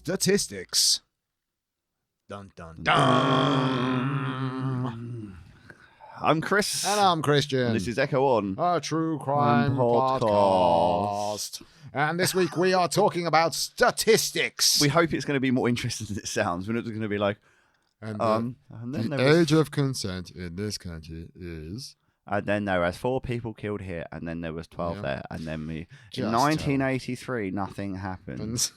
Statistics. Dun, dun, dun. I'm Chris. And I'm Christian. And this is Echo On. A true crime podcast. And this week we are talking about statistics. We hope it's going to be more interesting than it sounds. We're not going to be like, and then the there age of consent in this country is... And then there was 4 people killed here, and then there was 12 Yeah. there, and then in Just 1983, nothing happened.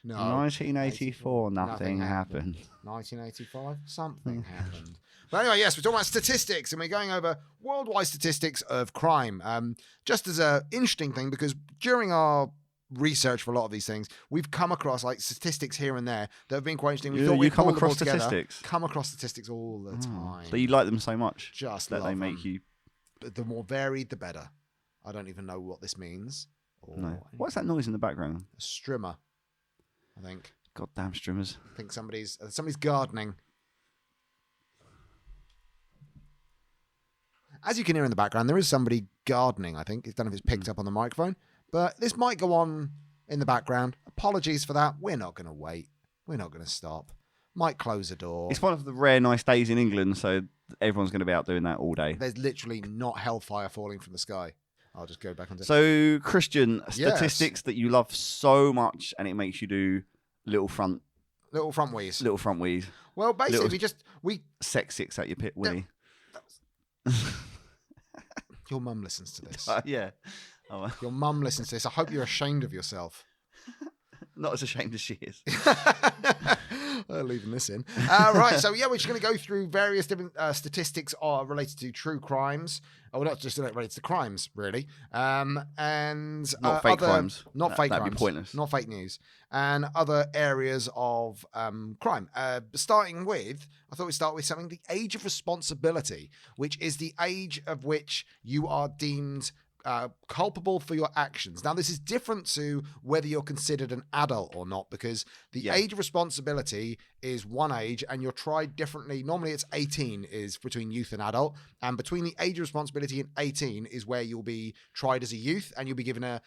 No. 1984, nothing happened. 1985, something happened. But anyway, yes, we're talking about statistics, and we're going over worldwide statistics of crime. Just as an interesting thing, because during our research for a lot of these things, we've come across like statistics here and there that have been quite interesting. We thought You we'd come pull them all across together. statistics? Come across statistics all the time. So you like them so much Just that love they make them. you... The more varied, the better. I don't even know what this means. Or No. What's that noise in the background? A strimmer, I think. Goddamn strimmers. I think somebody's gardening. As you can hear in the background, there is somebody gardening, I think. I don't know if it's picked up on the microphone. But this might go on in the background. Apologies for that. We're not going to wait. We're not going to stop. Might close the door. It's one of the rare nice days in England, so everyone's going to be out doing that all day. There's literally not hellfire falling from the sky. I'll just go back on. So, Christian, Yes. statistics that you love so much and it makes you do little front Little front wheeze. wheeze. Well, basically, little- we Sex six at your pit, Willie. Your mum listens to this. Yeah. Oh, Your mum listens to this. I hope you're ashamed of yourself. not as ashamed as she is. Leaving this in. Right, so yeah, we're just going to go through various different statistics related to true crimes. Oh, not just related to crimes, really. And Not fake crimes. Not fake That'd crimes. be pointless. Not fake news. And other areas of crime. Starting with, I thought we'd start with something, the age of responsibility, which is the age of which you are deemed culpable for your actions. Now, this is different to whether you're considered an adult or not, because the age of responsibility is one age and you're tried differently. Normally it's 18 is between youth and adult, and between the age of responsibility and 18 is where you'll be tried as a youth and you'll be given a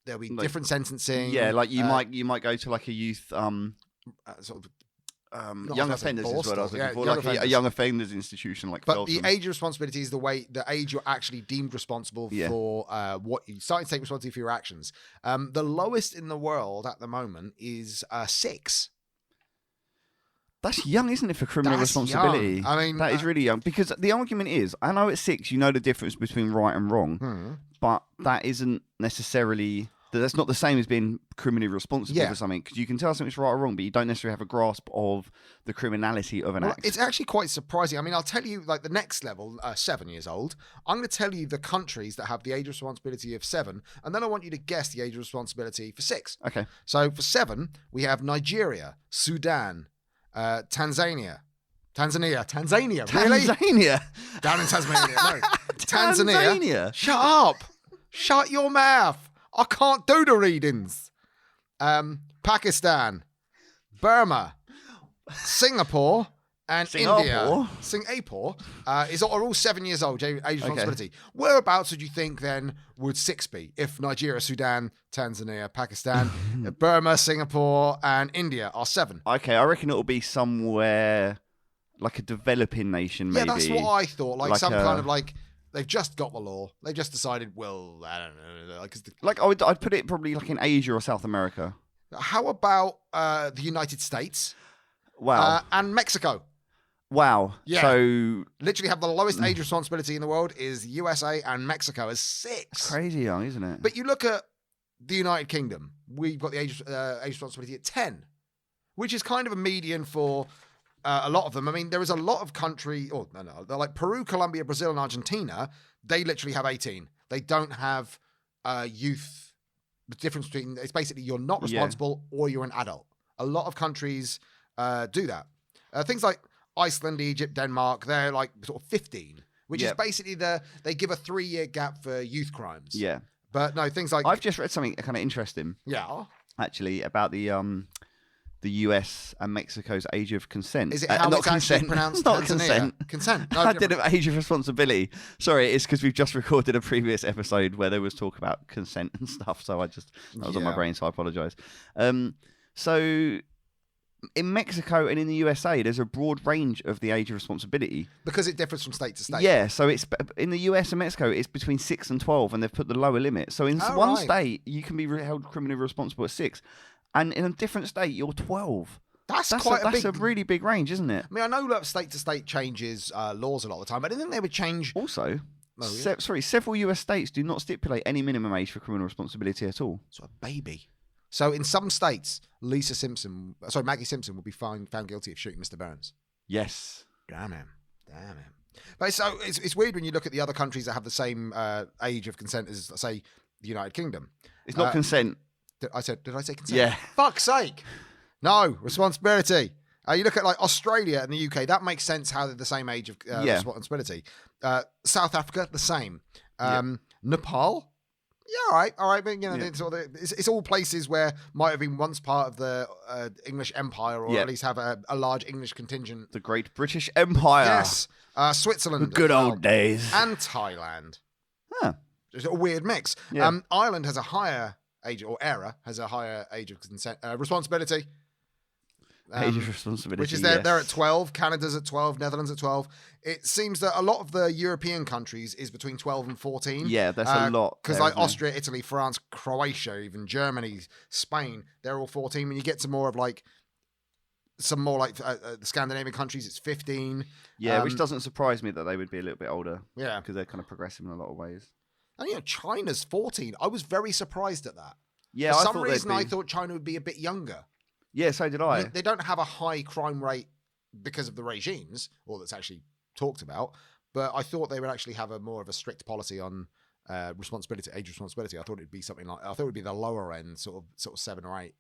there'll be different sentencing. Yeah, like you might go to like a youth sort of young offenders is what I was looking for, like a young offenders institution, like. But the age of responsibility is the age you're actually deemed responsible for what you starting to take responsibility for your actions. The lowest in the world at the moment is 6. That's young, isn't it, for criminal That's responsibility? young. I mean, that is really young, because the argument is, I know at 6 you know the difference between right and wrong, but that isn't necessarily. That's not the same as being criminally responsible for something, because you can tell something's right or wrong, but you don't necessarily have a grasp of the criminality of an act. It's actually quite surprising. I mean, I'll tell you, like the next level, 7 years old, I'm going to tell you the countries that have the age of responsibility of 7, and then I want you to guess the age of responsibility for 6. Okay. So for 7, we have Nigeria, Sudan, Tanzania, really? Tanzania? Down in Tasmania, no. Tanzania? Shut up. Shut your mouth. I can't do the readings. Pakistan, Burma, Singapore, and India. Singapore are all 7 years old, age of responsibility. Whereabouts would you think then would 6 be? If Nigeria, Sudan, Tanzania, Pakistan, Burma, Singapore, and India are 7. Okay, I reckon it'll be somewhere like a developing nation, maybe. Yeah, that's what I thought. Like some a- kind of like, they've just got the law. They've just decided, well, I don't know. I'd put it probably like in Asia or South America. How about the United States? Wow. And Mexico. Wow. Yeah. So Literally have the lowest age of responsibility in the world is USA and Mexico is 6. it's crazy young, isn't it? But you look at the United Kingdom, we've got the age responsibility at 10, which is kind of a median for a lot of them. I mean, there is a lot of they're like Peru, Colombia, Brazil, and Argentina. They literally have 18. They don't have youth. The difference between, it's basically you're not responsible or you're an adult. A lot of countries do that. Things like Iceland, Egypt, Denmark, they're like sort of 15, which is basically they give a 3-year gap for youth crimes. Yeah. But no, things like... I've just read something kind of interesting. Yeah. Actually, about the US and Mexico's age of consent. Is it how not it's actually consent. pronounced? Not Tanzania? consent. Consent. No, I did it age of responsibility. Sorry, it's because we've just recorded a previous episode where there was talk about consent and stuff. So that was on my brain. So I apologise. So in Mexico and in the USA, there's a broad range of the age of responsibility. Because it differs from state to state. Yeah, so it's in the US and Mexico, it's between 6 and 12, and they've put the lower limit. So in one state, you can be held criminally responsible at 6, and in a different state, you're 12. That's a really big range, isn't it? I mean, I know that state to state changes laws a lot of the time, but I didn't think they would change. Also, several US states do not stipulate any minimum age for criminal responsibility at all. So a baby. So in some states, Maggie Simpson will be found guilty of shooting Mr. Burns. Yes. Damn him. But so it's weird when you look at the other countries that have the same age of consent as, say, the United Kingdom. It's not consent. Did I say consent? Yeah. Fuck's sake. No, responsibility. You look at like Australia and the UK, that makes sense how they're the same age of responsibility. South Africa, the same. Nepal, yeah, all right, but it's all places where might have been once part of the English Empire, or at least have a large English contingent. The Great British Empire. Yes, Switzerland, the good old days, and Thailand. Huh. It's a weird mix. Yeah. Ireland has a higher age, or ERA has a higher age of consent, responsibility. Age of responsibility, which is they're at 12. Canada's at 12. Netherlands at 12. It seems that a lot of the European countries is between 12 and 14. Yeah, that's a lot. Because like Austria, Italy, France, Croatia, even Germany, Spain, they're all 14. When you get to more of like some more like the Scandinavian countries, it's 15. Yeah, which doesn't surprise me that they would be a little bit older. Yeah, because they're kind of progressive in a lot of ways. And China's 14. I was very surprised at that. Yeah, for some reason I thought China would be a bit younger. Yeah, so did I. They don't have a high crime rate because of the regimes, or that's actually talked about. But I thought they would actually have more of a strict policy on age responsibility. I thought it'd be something like, I thought it would be the lower end, sort of 7 or 8.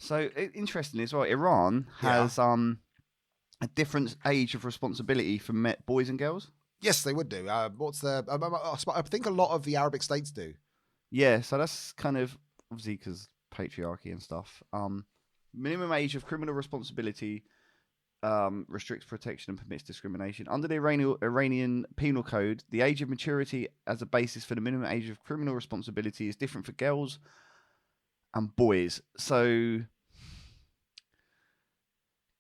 So interestingly as well, Iran has a different age of responsibility for boys and girls. Yes, they would do. I think a lot of the Arabic states do. Yeah, so that's kind of obviously because patriarchy and stuff. Minimum age of criminal responsibility restricts protection and permits discrimination. Under the Iranian Penal Code, the age of maturity as a basis for the minimum age of criminal responsibility is different for girls and boys. So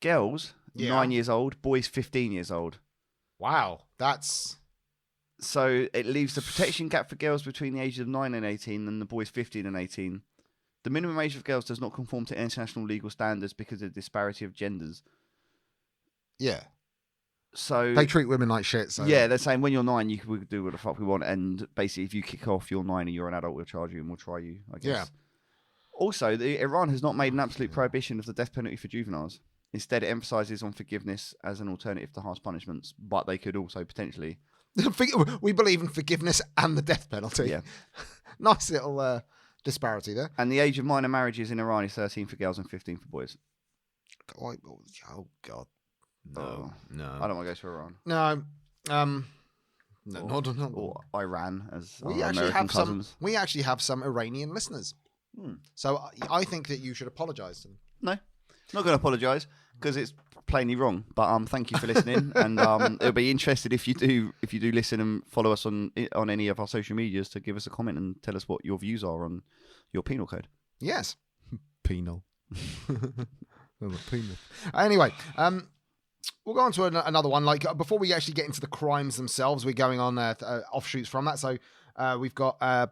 girls 9 years old, boys 15 years old. Wow, that's... So it leaves the protection gap for girls between the ages of 9 and 18 and the boys 15 and 18. The minimum age of girls does not conform to international legal standards because of the disparity of genders. Yeah. So they treat women like shit. So yeah, they're saying when you're 9, we can do what the fuck we want, and basically if you kick off, you're 9 and you're an adult, we'll charge you and we'll try you, I guess. Yeah. Also, Iran has not made an absolute prohibition of the death penalty for juveniles. Instead, it emphasises on forgiveness as an alternative to harsh punishments, but they could also potentially... We believe in forgiveness and the death penalty. Yeah. Nice little disparity there. And the age of minor marriages in Iran is 13 for girls and 15 for boys. Oh, God. No. I don't want to go to Iran. No. No. Or Iran, as we our actually American have cousins. We actually have some Iranian listeners. So I think that you should apologise to them. No, not going to apologise because it's plainly wrong. But thank you for listening, and it'll be interested if you do listen and follow us on any of our social medias to give us a comment and tell us what your views are on your penal code. Yes, penal. Penal. Anyway, we'll go on to another one. Like before we actually get into the crimes themselves, we're going on offshoots from that. So we've got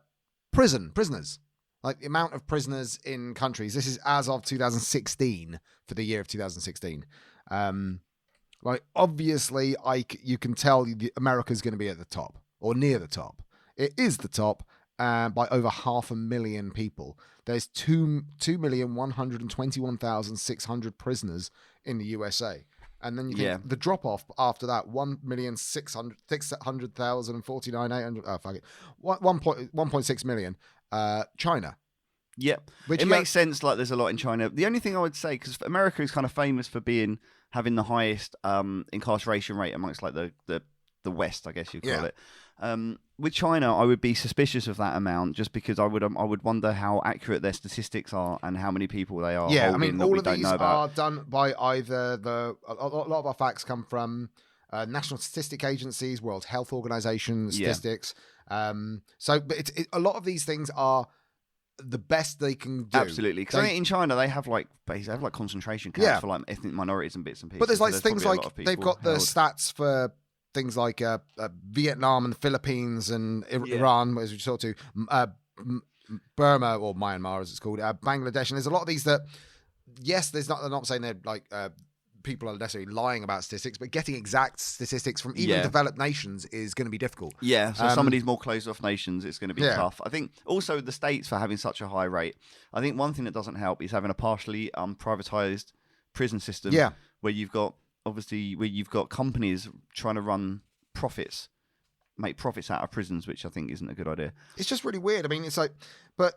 prisoners. Like the amount of prisoners in countries. This is as of 2016 for the year of 2016. Like obviously, you can tell America's going to be at the top or near the top. It is the top by over 500,000 people. There's 2,121,600 prisoners in the USA. And then you think the drop off after that, 1,600,049,800. Oh, fuck it. 1.6 million. China. Yep. It makes sense. Like there's a lot in China. The only thing I would say, because America is kind of famous for having the highest incarceration rate amongst like the West, I guess you'd call it. With China, I would be suspicious of that amount just because I would wonder how accurate their statistics are and how many people they are. Yeah, I mean, all of these are done by either a lot of our facts come from national statistic agencies, World Health Organization statistics. So, but a lot of these things are the best they can do. Absolutely, because in China they have like concentration camps for like ethnic minorities and bits and pieces. But there's like so things like they've got the stats for things like Vietnam and the Philippines and Iran, as we talked to, Burma or Myanmar as it's called, Bangladesh, and there's a lot of these that, yes, they're not saying they're like people are necessarily lying about statistics, but getting exact statistics from even developed nations is going to be difficult. Yeah, so some of these more closed off nations, it's going to be tough. I think also the States, for having such a high rate, I think one thing that doesn't help is having a partially privatized prison system where you've got companies trying to run profits, make profits out of prisons, which I think isn't a good idea. It's just really weird. I mean, it's like, but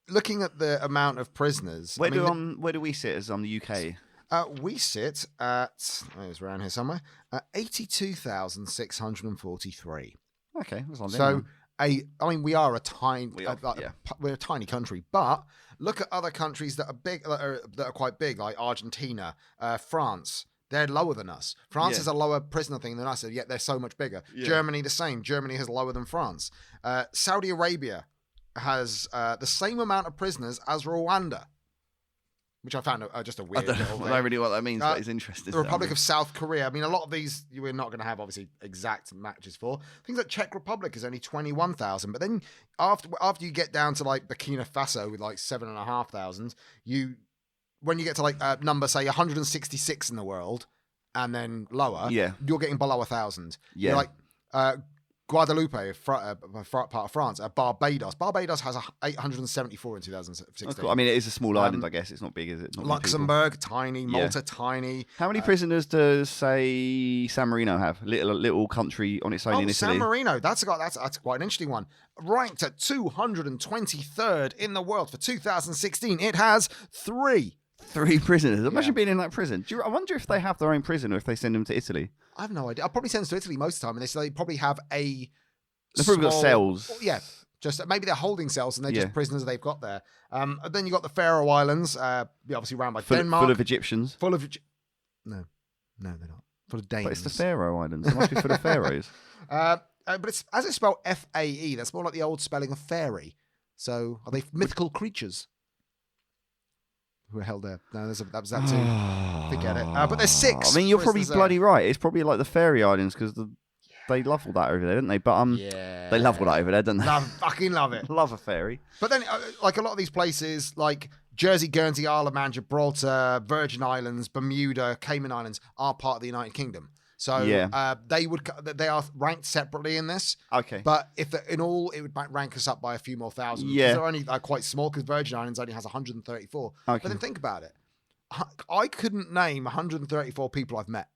looking at the amount of prisoners, where do we sit as the UK? We sit at, it's around here somewhere, 82,643. Okay, that's on so we are a tiny, we're a tiny country, but look at other countries that are big, that are quite big, like Argentina, France. They're lower than us. France is a lower prisoner thing than us, yet they're so much bigger. Yeah. Germany, the same. Germany is lower than France. Saudi Arabia has the same amount of prisoners as Rwanda, which I found just a weird little thing. I don't really know what that means, but it's interesting. The Republic of South Korea. I mean, a lot of these we're not going to have, obviously, exact matches for. Things like Czech Republic is only 21,000. But then after you get down to, like, Burkina Faso with, like, 7,500, when you get to, like, number, say, 166 in the world, and then lower, you're getting below 1,000. Yeah. You're like Guadeloupe, part of France, Barbados. Barbados has 874 in 2016. Cool. I mean, it is a small island, I guess. It's not big, is it? Not Luxembourg, tiny. Malta, tiny. How many prisoners does, say, San Marino have? Little country on its own in Italy. San Marino, that's quite an interesting one. Ranked at 223rd in the world for 2016. It has 3 prisoners. Imagine being in that prison. I wonder if they have their own prison or if they send them to Italy. I have no idea. I'll probably send them to Italy most of the time, and they probably have They've probably got cells. Yeah, just maybe they're holding cells and they're just prisoners they've got there. Then you got the Faroe Islands, obviously run by Denmark. Full of Egyptians. No, they're not. Full of Danes. But it's the Faroe Islands. It must be full of pharaohs. But it's as it's spelled FAE. That's more like the old spelling of fairy. So are they mythical creatures who are held there? No, that was that too. Forget it. But there's 6. I mean, you're probably bloody right. It's probably like the Fairy Islands because they love all that over there, don't they? But they love all that over there, don't they? Fucking love it. Love a fairy. But then, like a lot of these places, like Jersey, Guernsey, Isle of Man, Gibraltar, Virgin Islands, Bermuda, Cayman Islands, are part of the United Kingdom. So they are ranked separately in this. Okay. But in all, it would rank us up by a few more thousand. Yeah. They're only quite small because Virgin Islands only has 134. Okay. But then think about it. I couldn't name 134 people I've met.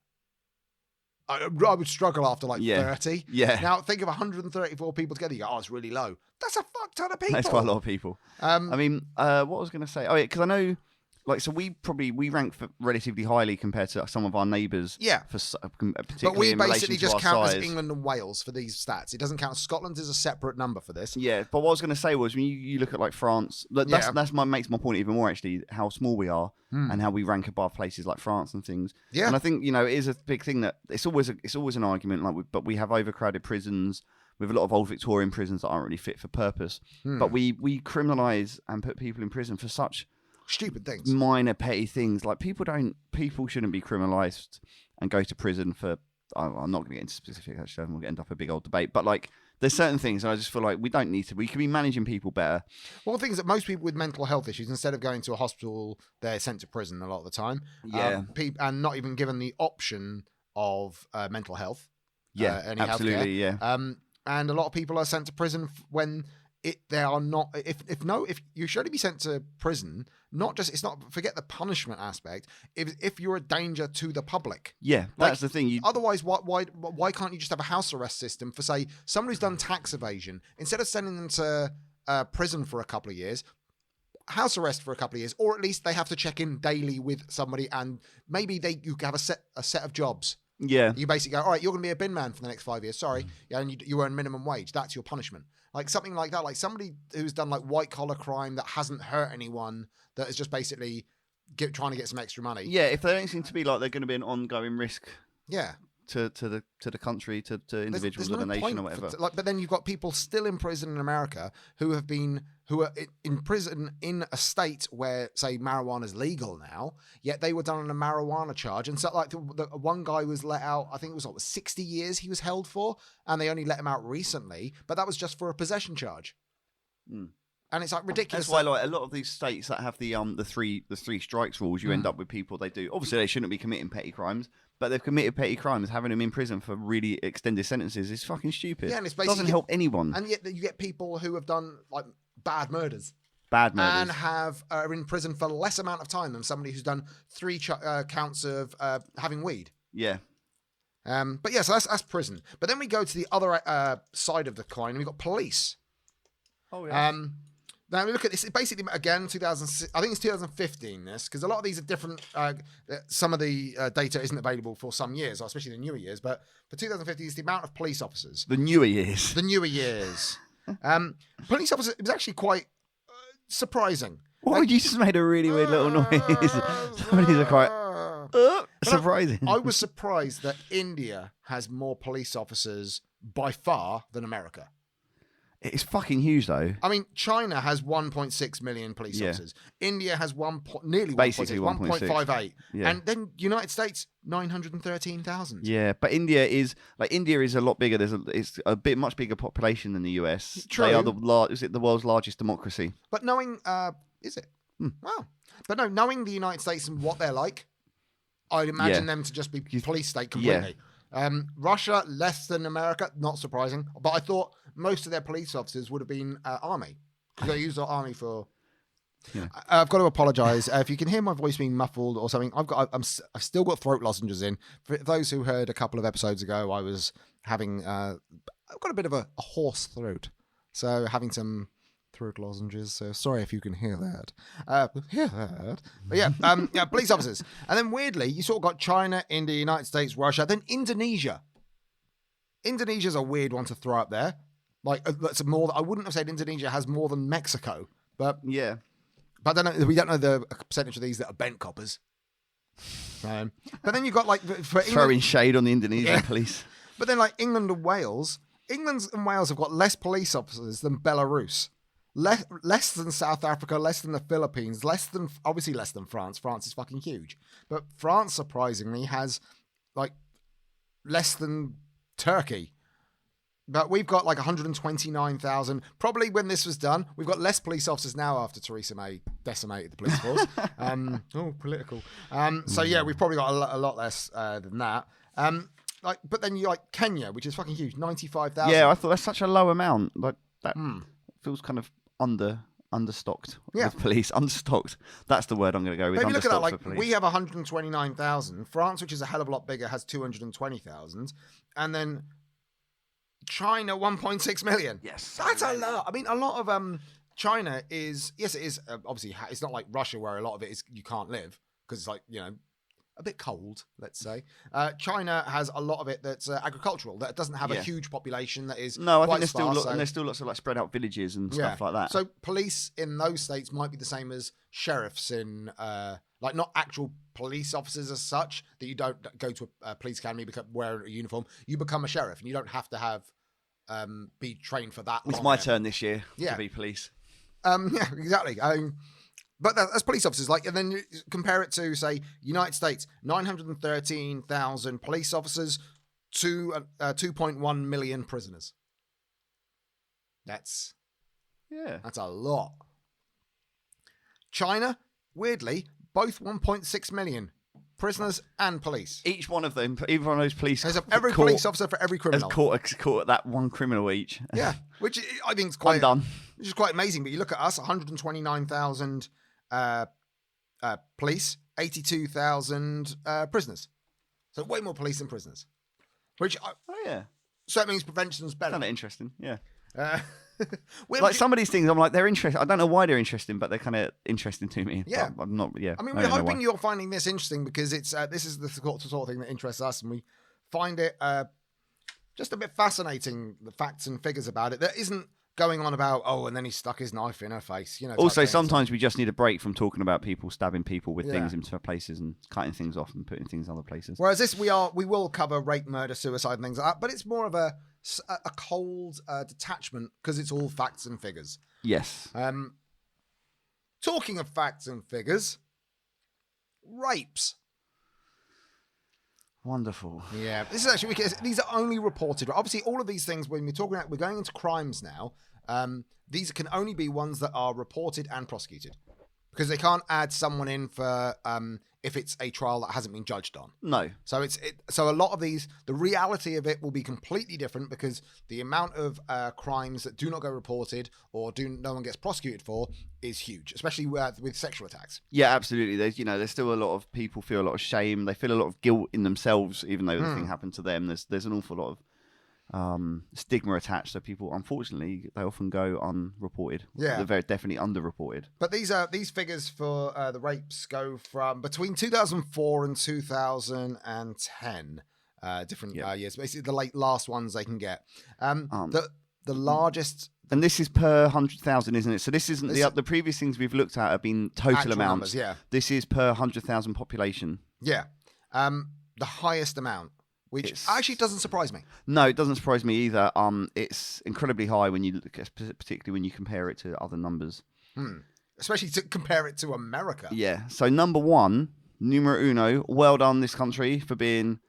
I would struggle after 30. Yeah. Now think of 134 people together. You go, it's really low. That's a fuck ton of people. That's quite a lot of people. I mean, what was I going to say? Oh, yeah, because I know, so we rank relatively highly compared to some of our neighbours. Yeah. But we basically just count as England and Wales for these stats. It doesn't count. Scotland is a separate number for this. Yeah. But what I was going to say was when you look at France, makes my point even more actually, how small we are and how we rank above places like France and things. Yeah. And I think, it is a big thing that it's always an argument, but we have overcrowded prisons. We have a lot of old Victorian prisons that aren't really fit for purpose. But we criminalise and put people in prison for such stupid things, minor petty things. Like people shouldn't be criminalised and go to prison for. I'm not going to get into specifics. Actually, I'm going to end up a big old debate. But there's certain things, and I just feel like we don't need to. We can be managing people better. Well, the thing is that most people with mental health issues, instead of going to a hospital, they're sent to prison a lot of the time. Yeah, and not even given the option of mental health. Yeah, absolutely. Healthcare. Yeah. And a lot of people are sent to prison when they are not. If you should only be sent to prison, forget the punishment aspect. If you're a danger to the public, that's the thing. Otherwise, why can't you just have a house arrest system for, say, someone who's done tax evasion, instead of sending them to prison for a couple of years, house arrest for a couple of years, or at least they have to check in daily with somebody, and maybe you have a set of jobs. Yeah. You basically go, all right, you're going to be a bin man for the next 5 years. Sorry. Yeah, and you earn minimum wage. That's your punishment. Like something like that. Like somebody who's done white collar crime that hasn't hurt anyone, that is just basically trying to get some extra money. Yeah, if they don't seem to be like they're going to be an ongoing risk. Yeah. to the country, to individuals, there's or the no nation, point or whatever. But then you've got people still in prison in America who are in prison in a state where, say, marijuana is legal now, yet they were done on a marijuana charge. And so, like, the one guy was let out, I think it was 60 years he was held for, and they only let him out recently, but that was just for a possession charge. And it's like ridiculous. That's why, like, a lot of these states that have the three strikes rules, you end up with people, they do, obviously they shouldn't be committing petty crimes, but they've committed petty crimes. Having them in prison for really extended sentences is fucking stupid. Yeah, and it doesn't help anyone. And yet you get people who have done like bad murders. And are in prison for less amount of time than somebody who's done 3 counts of having weed. Yeah. But yeah, so that's prison. But then we go to the other side of the coin, and we've got police. Oh yeah. Now we look at this. Basically, again, 2006. I think it's 2015. This, because a lot of these are different. Some of the data isn't available for some years, or especially the newer years. But for 2015, it's the amount of police officers. The newer years. Police officers. It was actually quite surprising. What? You just made a really weird little noise. Somebody's quite surprising. I was surprised that India has more police officers by far than America. It's fucking huge, though. I mean, China has 1.6 million police officers. India has nearly basically 1.58. Yeah. And then United States, 913,000. Yeah, but India is a lot bigger. It's a much bigger population than the US. True. They are the world's largest democracy. But knowing, is it? Wow. But no, knowing the United States and what they're like, I'd imagine them to just be police state completely. Yeah. Russia, less than America, not surprising. But I thought most of their police officers would have been army, because they use the army for. Yeah. I've got to apologise if you can hear my voice being muffled or something. I've still got throat lozenges in. For those who heard a couple of episodes ago, I was having I've got a bit of a hoarse throat, so having some throat lozenges. So sorry if you can hear that. But yeah, police officers, and then weirdly, you sort of got China, India, United States, Russia, then Indonesia. Indonesia's a weird one to throw up there. Like that's more. I wouldn't have said Indonesia has more than Mexico, but yeah. But then we don't know the percentage of these that are bent coppers. But then you've got like for throwing England, shade on the Indonesian police. But then like England and Wales have got less police officers than Belarus, less than South Africa, less than the Philippines, less than France. France is fucking huge, but France surprisingly has like less than Turkey. But we've got like 129,000. Probably when this was done, we've got less police officers now after Theresa May decimated the police force. Political. So yeah, we've probably got a lot less than that. But then you like Kenya, which is fucking huge, 95,000. Yeah, I thought that's such a low amount. Like that feels kind of understocked. Yeah, with police understocked. That's the word I'm going to go with. Maybe look at that. Like we have 129,000. France, which is a hell of a lot bigger, has 220,000, and then China 1.6 million. Yes, that's a lot. I mean, a lot of China is it is obviously it's not like Russia where a lot of it is you can't live because it's like a bit cold. Let's say China has a lot of it that's agricultural that doesn't have a huge population that is I think there's still lots of like spread out villages and stuff like that. So police in those states might be the same as sheriffs in like not actual police officers as such, that you don't go to a police academy, wear a uniform. You become a sheriff and you don't have to have be trained for that. It's my turn this year to be police. Yeah, exactly. But that's police officers. Like, and then you compare it to, say, United States, 913,000 police officers to 2.1 million prisoners. That's a lot. China, weirdly, both 1.6 million prisoners and police. Each one of them, even one of those police, every police officer for every criminal, has caught that one criminal each. Yeah, which I think is quite undone. Which is quite amazing. But you look at us, 129,000 police, 82,000 prisoners. So way more police than prisoners. So that means prevention's better. Kind of interesting, yeah. Like some of these things, I'm like, they're interesting. I don't know why they're interesting, but they're kind of interesting to me. Yeah, I'm not. Yeah, I mean, we're hoping you're finding this interesting because it's this is the sort of thing that interests us, and we find it just a bit fascinating. The facts and figures about it that isn't going on about, and then he stuck his knife in her face. Also, sometimes we just need a break from talking about people stabbing people with things Yeah. into places and cutting things off and putting things in other places. Whereas this, we will cover rape, murder, suicide, and things like that, but it's more of a cold detachment because it's all facts and figures. Yes. Talking of facts and figures, rapes. Wonderful. Yeah, this is actually, these are only reported. Obviously, all of these things, when we're talking about, we're going into crimes now. These can only be ones that are reported and prosecuted, because they can't add someone in for if it's a trial that hasn't been judged on. No. So so a lot of these, the reality of it will be completely different, because the amount of crimes that do not go reported or no one gets prosecuted for is huge, especially with sexual attacks. Yeah, absolutely. There's still a lot of people feel a lot of shame. They feel a lot of guilt in themselves, even though the thing happened to them. There's an awful lot of stigma attached, so people, unfortunately, they often go unreported. Yeah, they're very definitely underreported. But these figures for the rapes go from between 2004 and 2010, different years. Basically, the last ones they can get. The largest, and this is per 100,000, isn't it? So this isn't the previous things we've looked at have been total amounts. Numbers, yeah. This is per 100,000 population. Yeah, the highest amount. Which actually doesn't surprise me. No, it doesn't surprise me either. It's incredibly high when you look, particularly when you compare it to other numbers. Especially to compare it to America. Yeah. So number one, numero uno. Well done, this country, for being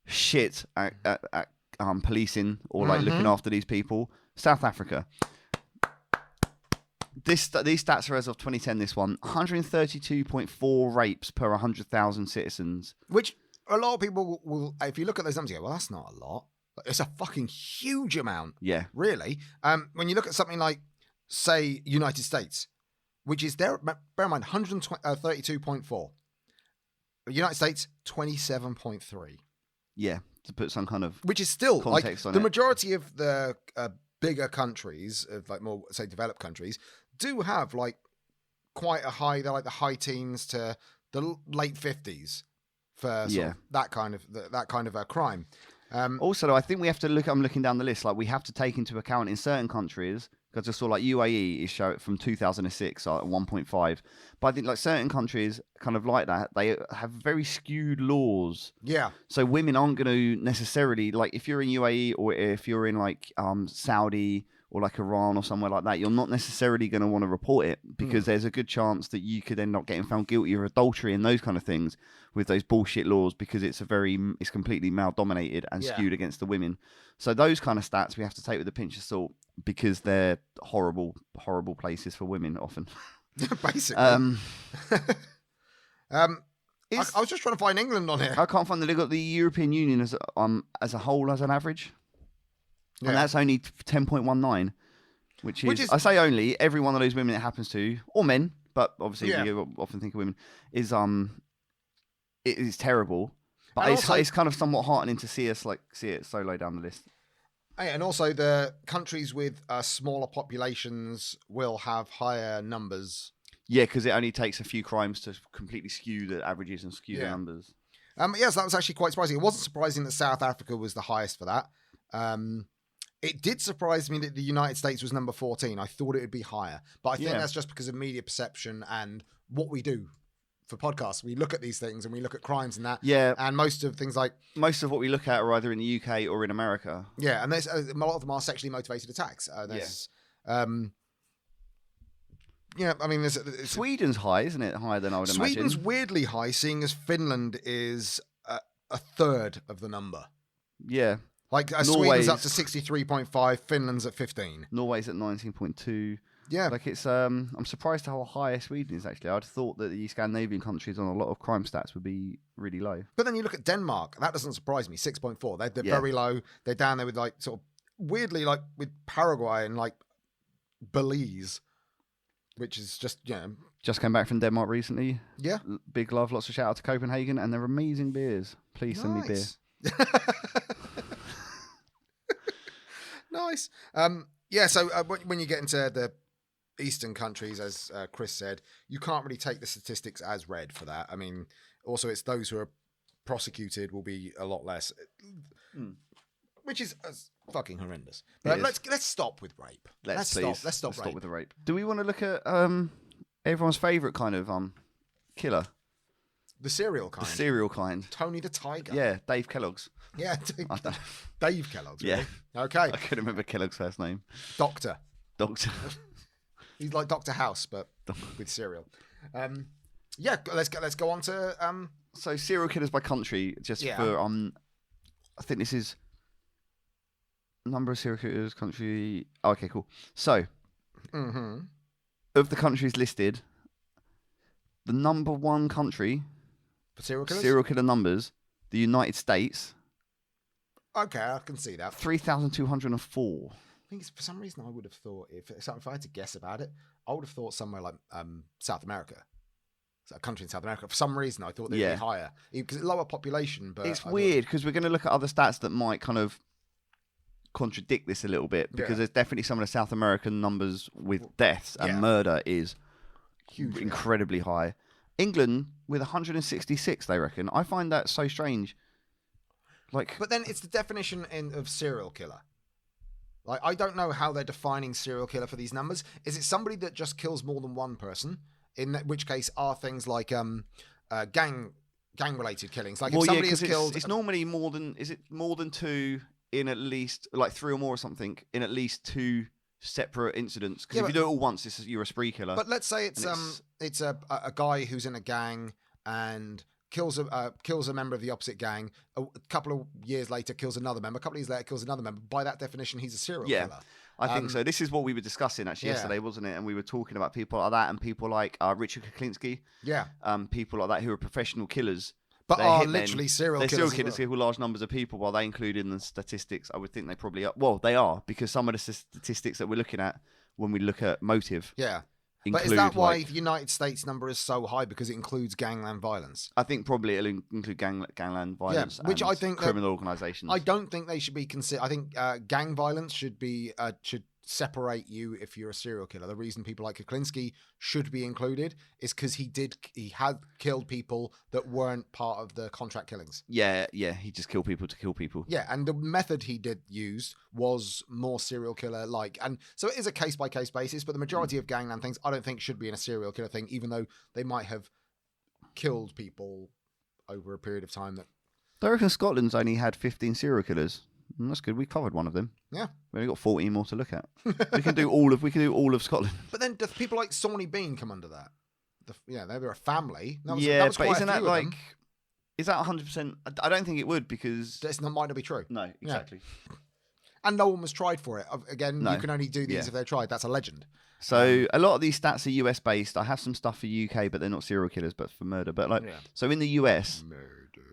shit at policing or looking after these people. South Africa. These stats are as of 2010. This one, 132.4 rapes per 100,000 citizens. Which a lot of people will, if you look at those numbers, you go, well, that's not a lot. But it's a fucking huge amount. Yeah. Really. When you look at something like, say, United States, which is there, bear in mind, 132.4. United States, 27.3. Yeah, to put some kind of which is still context on the it. Majority of the bigger countries, of more, say, developed countries, do have quite a high, they're the high teens to the late 50s. For that kind of a crime. Also, I think we have to look. I'm looking down the list. We have to take into account in certain countries, because I saw UAE is shown from 2006 at 1.5. But I think certain countries kind of like that, they have very skewed laws. Yeah. So women aren't going to necessarily if you're in UAE or if you're in Saudi or Iran or somewhere like that, you're not necessarily going to want to report it, because there's a good chance that you could end up getting found guilty of adultery and those kind of things with those bullshit laws, because it's completely male dominated and skewed against the women. So those kind of stats we have to take with a pinch of salt, because they're horrible, horrible places for women often. Basically. I was just trying to find England on here. I can't find they got the European Union as a whole as an average. Yeah. And that's only 10.19, which is, I say only, every one of those women it happens to, or men, but obviously we often think of women, is it is terrible. But it's kind of somewhat heartening to see it so low down the list. And also the countries with smaller populations will have higher numbers. Yeah, because it only takes a few crimes to completely skew the averages and skew the numbers. Yes, that was actually quite surprising. It wasn't surprising that South Africa was the highest for that. It did surprise me that the United States was number 14. I thought it would be higher. But I think that's just because of media perception and what we do for podcasts. We look at these things and we look at crimes and that. Yeah. And most of things most of what we look at are either in the UK or in America. Yeah, and there's a lot of them are sexually motivated attacks. Sweden's high, isn't it? Higher than I would imagine. Sweden's weirdly high, seeing as Finland is a third of the number. Yeah. Sweden's up to 63.5, Finland's at 15. Norway's at 19.2. Yeah. It's I'm surprised how high Sweden is actually. I'd thought that the Scandinavian countries on a lot of crime stats would be really low. But then you look at Denmark, that doesn't surprise me, 6.4. They're very low. They're down there with sort of weirdly with Paraguay and Belize, which is just, Just came back from Denmark recently. Yeah. Big love, lots of shout out to Copenhagen and their amazing beers. Please send me beer. Nice. So when you get into the Eastern countries, as Chris said, you can't really take the statistics as read for that. I mean, also it's those who are prosecuted will be a lot less, which is fucking horrendous. But let's stop with rape. Let's stop with the rape. Do we want to look at everyone's favourite kind of killer? The serial kind. The serial kind. Tony the Tiger. Yeah, Dave Kellogg's. Yeah, Dave Kellogg's. Really? Yeah. Okay. I couldn't remember Kellogg's first name. Doctor. He's like Dr. House, but with cereal. Yeah, let's go on to So serial killers by country, just for I think this is number of serial killers country. Oh, okay, cool. So of the countries listed, the number one country for serial killer numbers, the United States. Okay, I can see that. 3,204. I think for some reason I would have thought if I had to guess about it, I would have thought somewhere like South America. A country in South America. For some reason, I thought they'd be higher because it's lower population. But it's weird because we're going to look at other stats that might kind of contradict this a little bit because there's definitely some of the South American numbers with deaths and murder is huge, incredibly high. England with 166, they reckon. I find that so strange. But then it's the definition of serial killer. Like, I don't know how they're defining serial killer for these numbers. Is it somebody that just kills more than one person? In which case, are things like gang-related killings? Like, if somebody is killed, it's normally more than two in at least like three or more or something in at least two separate incidents. Because if you do it all once, you're a spree killer. But let's say it's a guy who's in a gang and kills a member of the opposite gang. A couple of years later, kills another member. A couple of years later, kills another member. By that definition, he's a serial killer. I think so. This is what we were discussing actually yesterday, wasn't it? And we were talking about people like that and people like Richard Kuklinski. Yeah. People like that who are professional killers. But are literally serial killers. They're serial killers who kill large numbers of people. While they include in the statistics, I would think they probably are. Well, they are because some of the statistics that we're looking at when we look at motive. Yeah. But is that why the United States number is so high? Because it includes gangland violence? I think probably it'll include gangland violence which I think criminal organisations. I don't think they should be considered. I think gang violence should separate you if you're a serial killer. The reason people like Kuklinski should be included is because he had killed people that weren't part of the contract killings. Yeah, he just killed people to kill people. Yeah, and the method he did use was more serial killer like, and so it is a case by case basis. But the majority of gangland things, I don't think should be in a serial killer thing, even though they might have killed people over a period of time. That I reckon Scotland's only had 15 serial killers. That's good. We covered one of them. Yeah, we only got 14 more to look at. We can do all of Scotland. But then, do people like Sawney Bean come under that? They're a family. But isn't that like? Is that 100%? I don't think it would because that might not be true. No, exactly. Yeah. And no one was tried for it. Again, you can only do these if they're tried. That's a legend. So a lot of these stats are US based. I have some stuff for UK, but they're not serial killers, but for murder. But so in the US,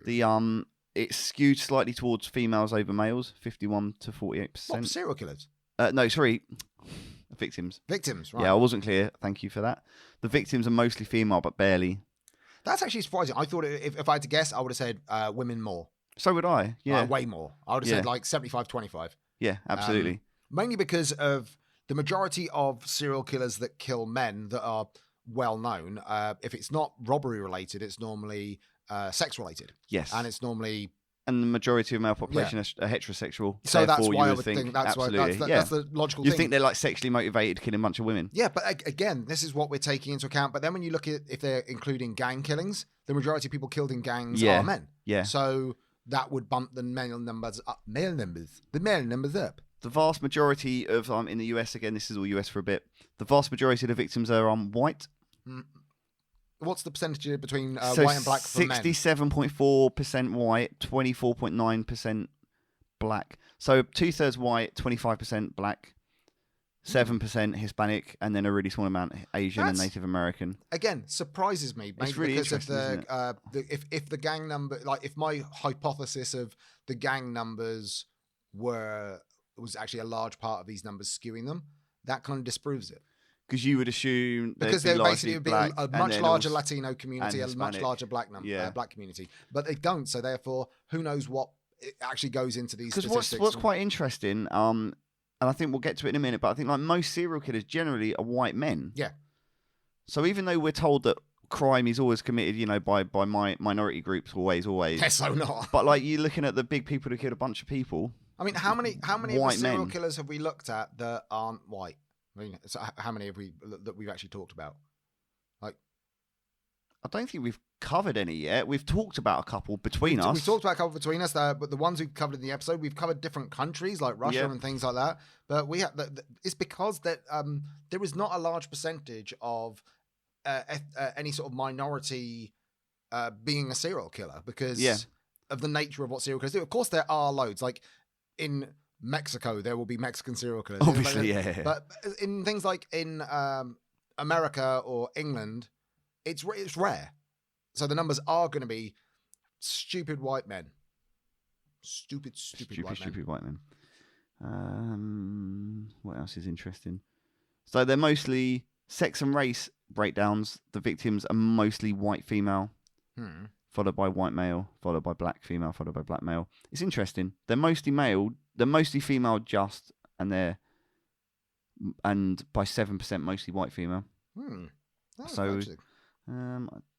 the it's skewed slightly towards females over males, 51 to 48%. What, serial killers? No, sorry. Victims. Victims, right. Yeah, I wasn't clear. Thank you for that. The victims are mostly female, but barely. That's actually surprising. I thought if I had to guess, I would have said women more. So would I, yeah. Way more. I would have said like 75-25. Yeah, absolutely. Mainly because of the majority of serial killers that kill men that are well known. If it's not robbery related, it's normally sex related. Yes. And it's normally... And the majority of male population are heterosexual. So that's why I would think that's the logical thing. You think they're like sexually motivated, killing a bunch of women. Yeah, but again, this is what we're taking into account. But then when you look at if they're including gang killings, the majority of people killed in gangs are men. Yeah. So that would bump the male numbers up. The male numbers up. The vast majority of in the US, again, this is all US for a bit. The vast majority of the victims are white. What's the percentage between white and black for men? 67.4% white, 24.9% black. So 2/3 white, 25% black, 7% Hispanic, and then a really small amount Asian and Native American. Again, surprises me. It's really because interesting, of if the gang number, like if my hypothesis of the gang numbers was actually a large part of these numbers skewing them, that kind of disproves it. Because you would assume because there basically would be a much larger Latino community, a much larger black community, but they don't. So therefore, who knows what actually goes into these statistics? Because what's quite interesting, and I think we'll get to it in a minute, but I think like most serial killers generally are white men. Yeah. So even though we're told that crime is always committed, by minority groups, always. They're so not. But like you're looking at the big people who killed a bunch of people. I mean, how many of the white serial men. killers have we looked at that aren't white? I mean, so how many have we that we've actually talked about? Like, I don't think we've covered any yet. We've talked about a couple between us. We've talked about a couple between us, but the ones we've covered in the episode, we've covered different countries like Russia and things like that. But we have it's because that there is not a large percentage of any sort of minority being a serial killer because of the nature of what serial killers do. Of course, there are loads. Like in Mexico, there will be Mexican serial killers. Obviously, But in things like in America or England, it's rare. So the numbers are going to be stupid white men. Stupid white men. What else is interesting? So they're mostly sex and race breakdowns. The victims are mostly white female, followed by white male, followed by black female, followed by black male. It's interesting. They're mostly male. They're mostly female just, and by 7% mostly white female.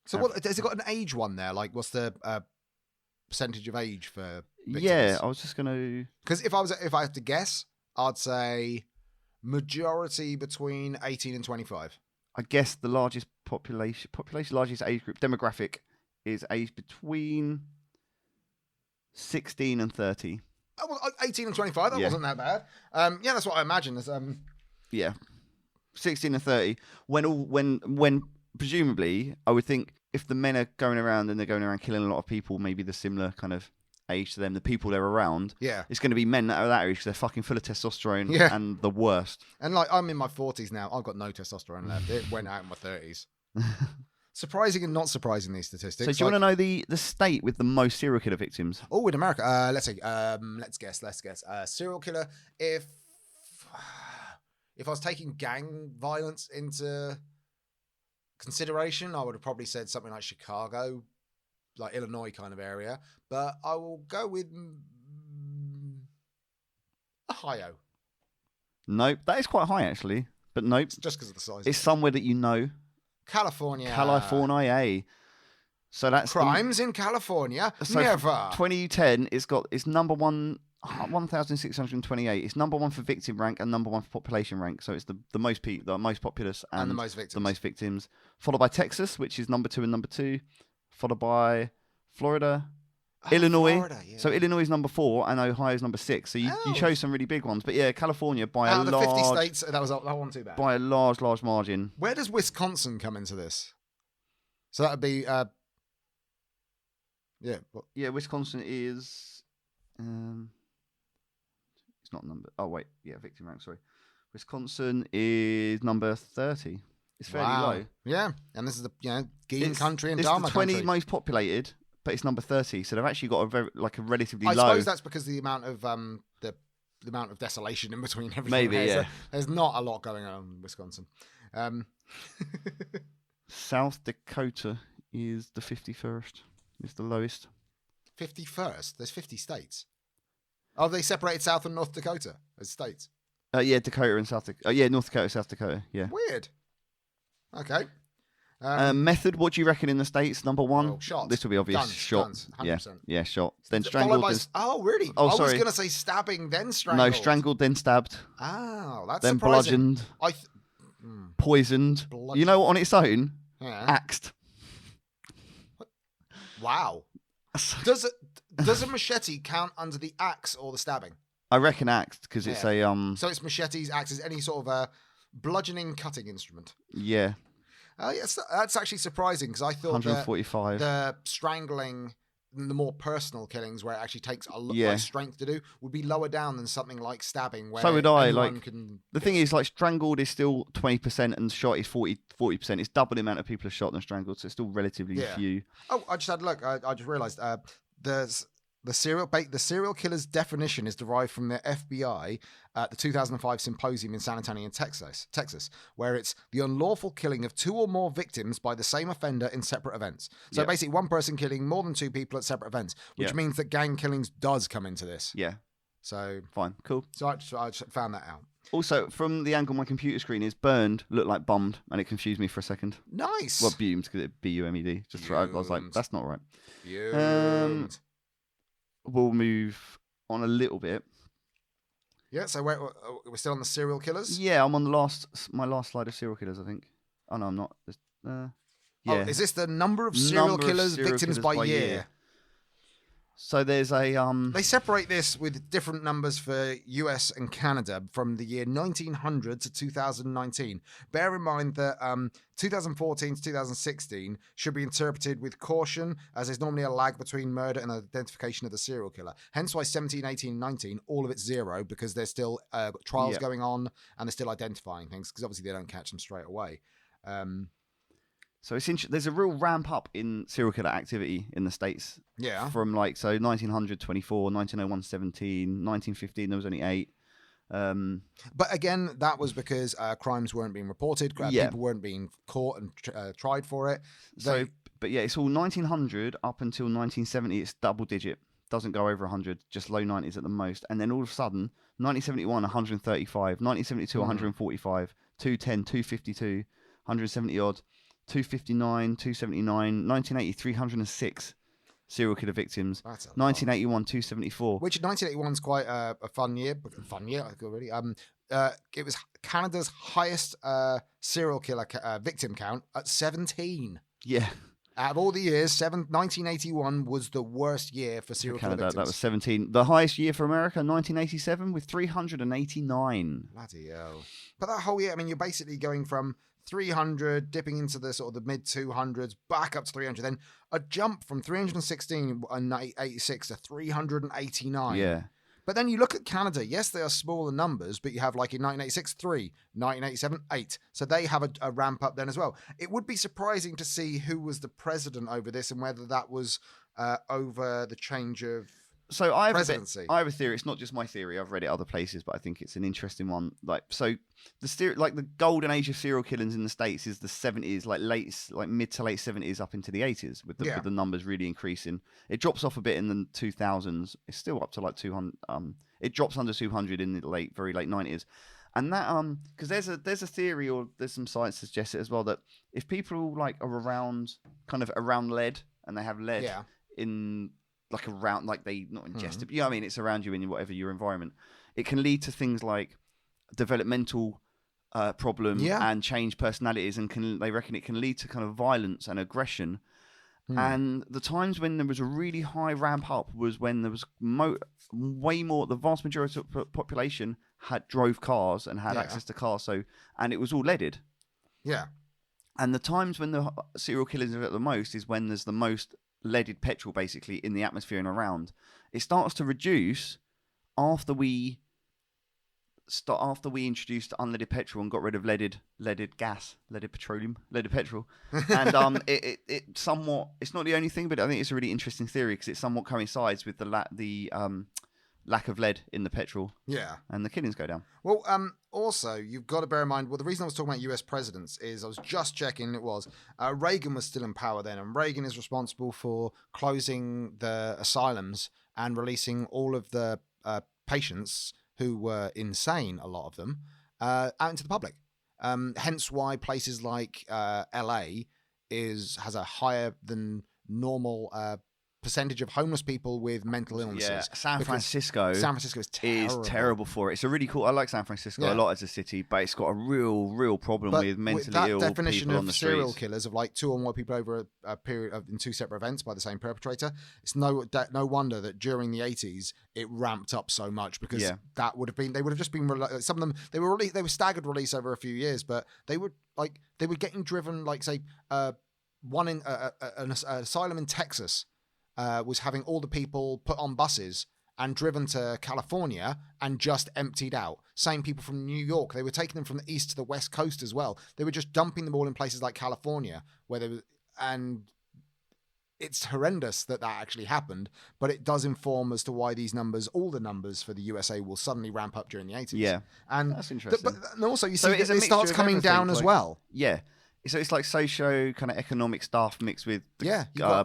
So what has it got an age one there? Like, what's the percentage of age for victims? Yeah, I was just gonna, because if I had to guess, I'd say majority between 18 and 25. I guess the largest largest age group demographic is aged between 16 and 30. Oh, well, 18 and 25. That wasn't that bad. Yeah, that's what I imagine. Yeah, 16 and 30. When presumably, I would think if the men are going around and they're going around killing a lot of people, maybe the similar kind of age to them, the people they're around, it's going to be men that are that age because they're fucking full of testosterone and the worst. And like, I'm in my 40s now. I've got no testosterone left. It went out in my 30s. Surprising and not surprising, these statistics. So do you want to know the state with the most serial killer victims? Oh, in America. Let's see. Let's guess. Serial killer. If I was taking gang violence into consideration, I would have probably said something like Chicago, like Illinois kind of area. But I will go with Ohio. Nope, that is quite high actually. But nope. It's just because of the size. It's somewhere that you know. California. So that's crimes in California. So never. 2010, it's number one, 1,628. It's number one for victim rank and number one for population rank. So it's the most populous and the most victims. Followed by Texas, which is number 2 and number 2. Followed by Florida, Illinois. Florida, So Illinois is number 4 and Ohio is number 6. So you chose some really big ones. But yeah, California by out of the 50 states, that wasn't too bad. By a large margin. Where does Wisconsin come into this? So that would be Wisconsin is it's not number. Oh wait, victim rank. Sorry, Wisconsin is number 30. It's fairly low. Yeah, and this is the Geen country and Dharma country. It's the 20 most populated, but it's number 30. So they've actually got a relatively low. I suppose that's because the amount of the amount of desolation in between everything. Maybe there's not a lot going on in Wisconsin. South Dakota is the 51st. It's the lowest. 51st. There's 50 states. Oh, they separated South and North Dakota as states. Dakota and South Dakota. North Dakota, South Dakota. Yeah. Weird. Okay. Method. What do you reckon in the states? Number 1. Shot. This will be obvious. Guns, shot. Guns, 100%. Yeah. Shot. Then strangled. Oh, really? Oh, I sorry. was going to say stabbing, then strangled. No, strangled, then stabbed. Oh, that's then surprising. Bludgeoned. Poisoned. You know, on its own, axed. Wow. Does a machete count under the axe or the stabbing? I reckon axed because it's a So it's machetes, axes, any sort of a bludgeoning cutting instrument. Yeah. Yes, that's actually surprising because I thought 145. The strangling, the more personal killings where it actually takes a lot of strength to do, would be lower down than something like stabbing. Where so would I. The thing is, strangled is still 20% and shot is 40%. It's double the amount of people are shot than strangled, so it's still relatively few. Oh, I just had a look. I just realised the serial killer's definition is derived from the FBI at the 2005 symposium in San Antonio, Texas, where it's the unlawful killing of 2 or more victims by the same offender in separate events. So basically, one person killing more than 2 people at separate events, which means that gang killings does come into this. Yeah. So fine, cool. So I just found that out. Also, from the angle my computer screen is, burned looked like bummed, and it confused me for a second. Nice. Well, bumed because it B-U-M-E-D. I was like, that's not right. Bumed. We'll move on a little bit. Yeah, so we're still on the serial killers? Yeah, I'm on my last slide of serial killers, I think. Oh, no, I'm not. Oh, Yeah. is this the number of serial killers victims by year? So there's a They separate this with different numbers for US and Canada from the year 1900 to 2019. Bear in mind that 2014 to 2016 should be interpreted with caution, as there's normally a lag between murder and identification of the serial killer. Hence why 17, 18, 19, all of it's zero, because there's still trials going on and they're still identifying things, because obviously they don't catch them straight away. So it's there's a real ramp up in serial killer activity in the States. Yeah. From 1900, 24, 1901, 17, 1915, there was only 8. But again, that was because crimes weren't being reported, people weren't being caught and tried for it. But yeah, it's all 1900 up until 1970. It's double digit, doesn't go over 100, just low 90s at the most. And then all of a sudden, 1971, 135, 1972, 145, 210, 252, 170 odd. 259, 279, 1980, 306 serial killer victims. That's a 1981, 274. Which 1981 is quite a fun year. Already. It was Canada's highest serial killer victim count at 17. Yeah. Out of all the years, 1981 was the worst year for serial killer victims. That was 17. The highest year for America, 1987, with 389. Bloody hell. But that whole year, I mean, you're basically going from 300, dipping into the sort of the mid 200s, back up to 300, then a jump from 316 and 86 to 389. Yeah. But then you look at Canada. Yes, they are smaller numbers, but you have, like, in 1986, 3, 1987, 8. So they have a ramp up then as well. It would be surprising to see who was the president over this and whether that was over the change of presidency. I have a theory. It's not just my theory. I've read it other places, but I think it's an interesting one. The golden age of serial killings in the States is the 70s, mid to late 70s up into the 80s, with the numbers really increasing. It drops off a bit in the 2000s. It's still up to like 200. It drops under 200 in the very late 90s, and that because there's a theory, or there's some science suggests it as well, that if people are around lead and they have lead in around, they not ingest it, but I mean, it's around you in whatever your environment, it can lead to things like developmental problem and change personalities, and they reckon it can lead to kind of violence and aggression. And the times when there was a really high ramp up was when there was way more. The vast majority of the population drove cars and had access to cars, and it was all leaded. Yeah. And the times when the serial killers are at the most is when there's the most leaded petrol basically in the atmosphere and around. It starts to reduce after we introduced unleaded petrol and got rid of leaded petroleum, leaded petrol, and it somewhat, it's not the only thing, but I think it's a really interesting theory because it somewhat coincides with the lack of lead in the petrol. Yeah. And the killings go down. Well, also, you've got to bear in mind, the reason I was talking about US presidents is I was just checking, Reagan was still in power then, and Reagan is responsible for closing the asylums and releasing all of the patients who were insane, a lot of them, out into the public. Hence why places like LA has a higher than normal percentage of homeless people with mental illnesses. Yeah, San Francisco is terrible for it. It's a really cool. I like San Francisco a lot as a city, but it's got a real problem with mentally ill people on the streets. Serial killers of 2 or more people over a period of in 2 separate events by the same perpetrator. It's no wonder that during the 80s it ramped up so much, because that would have been, they would have just been, some of them they were staggered release over a few years, but they were getting driven, one in an asylum in Texas. Was having all the people put on buses and driven to California and just emptied out. Same people from New York. They were taking them from the east to the west coast as well. They were just dumping them all in places like California, and it's horrendous that actually happened, but it does inform as to why these numbers, all the numbers for the USA, will suddenly ramp up during the 80s. Yeah, and that's interesting. But also, you see, it starts coming down as well. Yeah. So it's like socio kind of economic stuff mixed with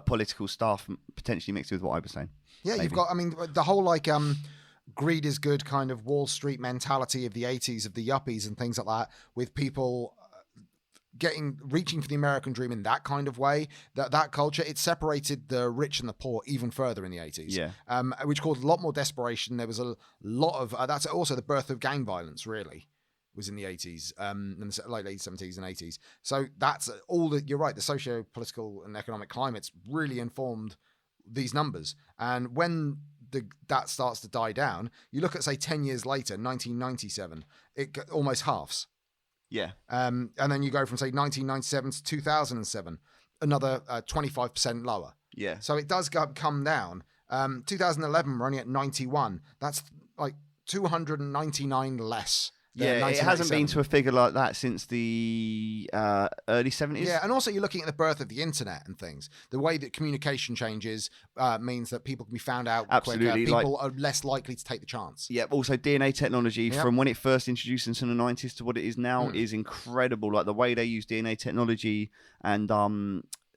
political stuff, potentially mixed with what I was saying. Yeah, maybe. You've got, the whole greed is good kind of Wall Street mentality of the 80s, of the yuppies and things like that, with people reaching for the American dream in that kind of way, that culture, it separated the rich and the poor even further in the 80s. Yeah. Which caused a lot more desperation. There was a lot of that's also the birth of gang violence, really, was in the 80s, in the late 70s and 80s. So that's all that, you're right, the socio-political and economic climates really informed these numbers. And when that starts to die down, you look at, say, 10 years later, 1997, it almost halves. Yeah. And then you go from, say, 1997 to 2007, another 25% lower. Yeah. So it does come down. 2011, we're only at 91. That's like 299 less. Yeah, it hasn't been to a figure like that since the early 70s. Yeah, and also you're looking at the birth of the internet and things. The way that communication changes means that people can be found out Absolutely, quicker. People are less likely to take the chance. Yeah, also DNA technology from when it first introduced into the 90s to what it is now is incredible. Like the way they use DNA technology and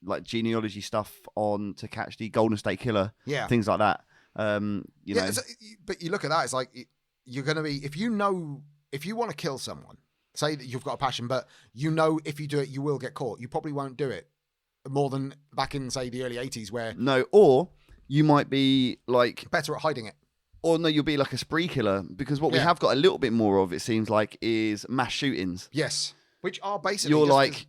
like genealogy stuff on to catch the Golden State Killer, things like that. You know. But you look at that, it's like you're going to be, if you want to kill someone, say that you've got a passion, but you know if you do it, you will get caught. You probably won't do it more than back in, say, the early 80s where... No, or you might be like... better at hiding it. Or no, you'll be like a spree killer, because what we have got a little bit more of, it seems like, is mass shootings. Yes. Which are basically...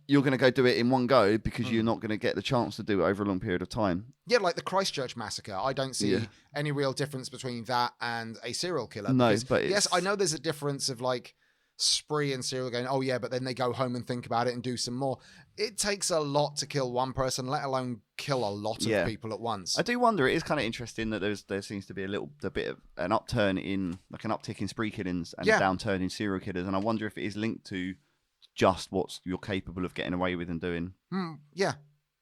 you're going to go do it in one go because you're not going to get the chance to do it over a long period of time. Yeah, like the Christchurch massacre. I don't see any real difference between that and a serial killer. No, because, but yes, I know there's a difference of like spree and serial going, oh yeah, but then they go home and think about it and do some more. It takes a lot to kill one person, let alone kill a lot of people at once. I do wonder, it is kind of interesting that there seems to be a bit of an upturn in, like an uptick in spree killings and a downturn in serial killers. And I wonder if it is linked to just what you're capable of getting away with and doing. Yeah.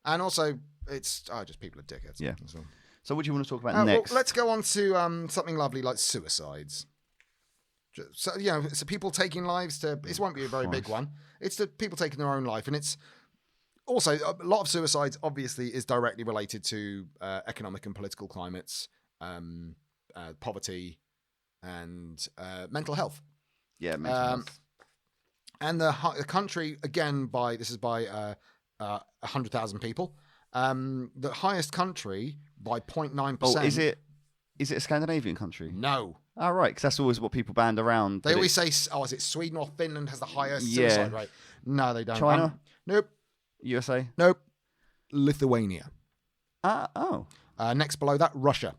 And also, it's just people are dickheads. Yeah. So what do you want to talk about next? Well, let's go on to something lovely like suicides. So, so people taking lives it won't be a very big one. It's the people taking their own life. And it's also, a lot of suicides obviously is directly related to economic and political climates, poverty, and mental health. Yeah, mental health. And the country, again, this is by 100,000 people. The highest country by 0.9%. Oh, is it a Scandinavian country? No. Oh, right, because that's always what people band around. They always say, is it Sweden or Finland has the highest suicide rate? No, they don't. China? Nope. USA? Nope. Lithuania. Next below that, Russia.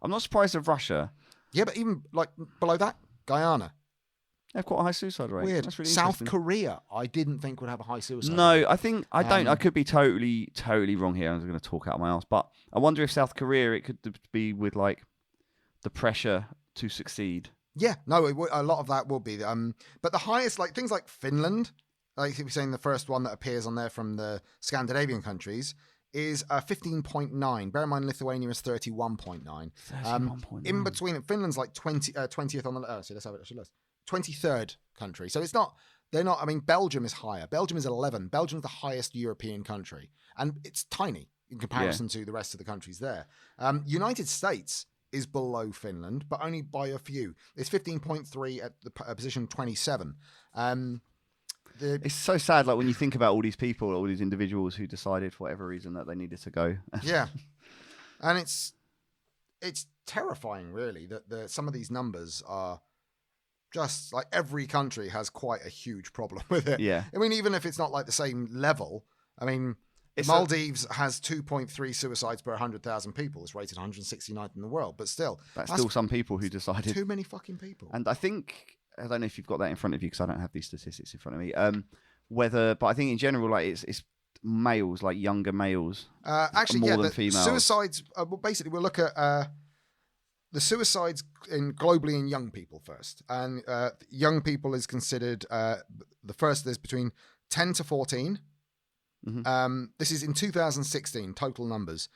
I'm not surprised of Russia. Yeah, but even like below that, Guyana. They have quite a high suicide rate. Weird. That's really South Korea, I didn't think would have a high suicide rate. No, I think I don't. I could be totally wrong here. I'm going to talk out my ass, but I wonder if South Korea, it could be with like the pressure to succeed. Yeah, no, a lot of that will be. But the highest, like things like Finland, like you were saying, the first one that appears on there from the Scandinavian countries is 15.9. Bear in mind, Lithuania is 31.9. 31.9. In between, Finland's like 20th on the list. Let's have it. 23rd country. So they're not, I mean, Belgium is higher. Belgium is 11. Belgium's the highest European country. And it's tiny in comparison to the rest of the countries there. United States is below Finland, but only by a few. It's 15.3 at the position 27. It's so sad, like when you think about all these people, all these individuals who decided for whatever reason that they needed to go. Yeah. And it's terrifying, really, that some of these numbers are just like every country has quite a huge problem with it. Yeah. I mean, even if it's not like the same level, I mean, Maldives has 2.3 suicides per 100,000 people. It's rated 169th in the world, but still. That's still some people who decided. Too many fucking people. And I don't know if you've got that in front of you because I don't have these statistics in front of me. But I think in general, like it's males, like younger males, actually, more than females. Suicides. Basically, we'll look at the suicides globally in young people first, and young people is considered the first is between 10 to 14. Mm-hmm. This is in 2016 total numbers.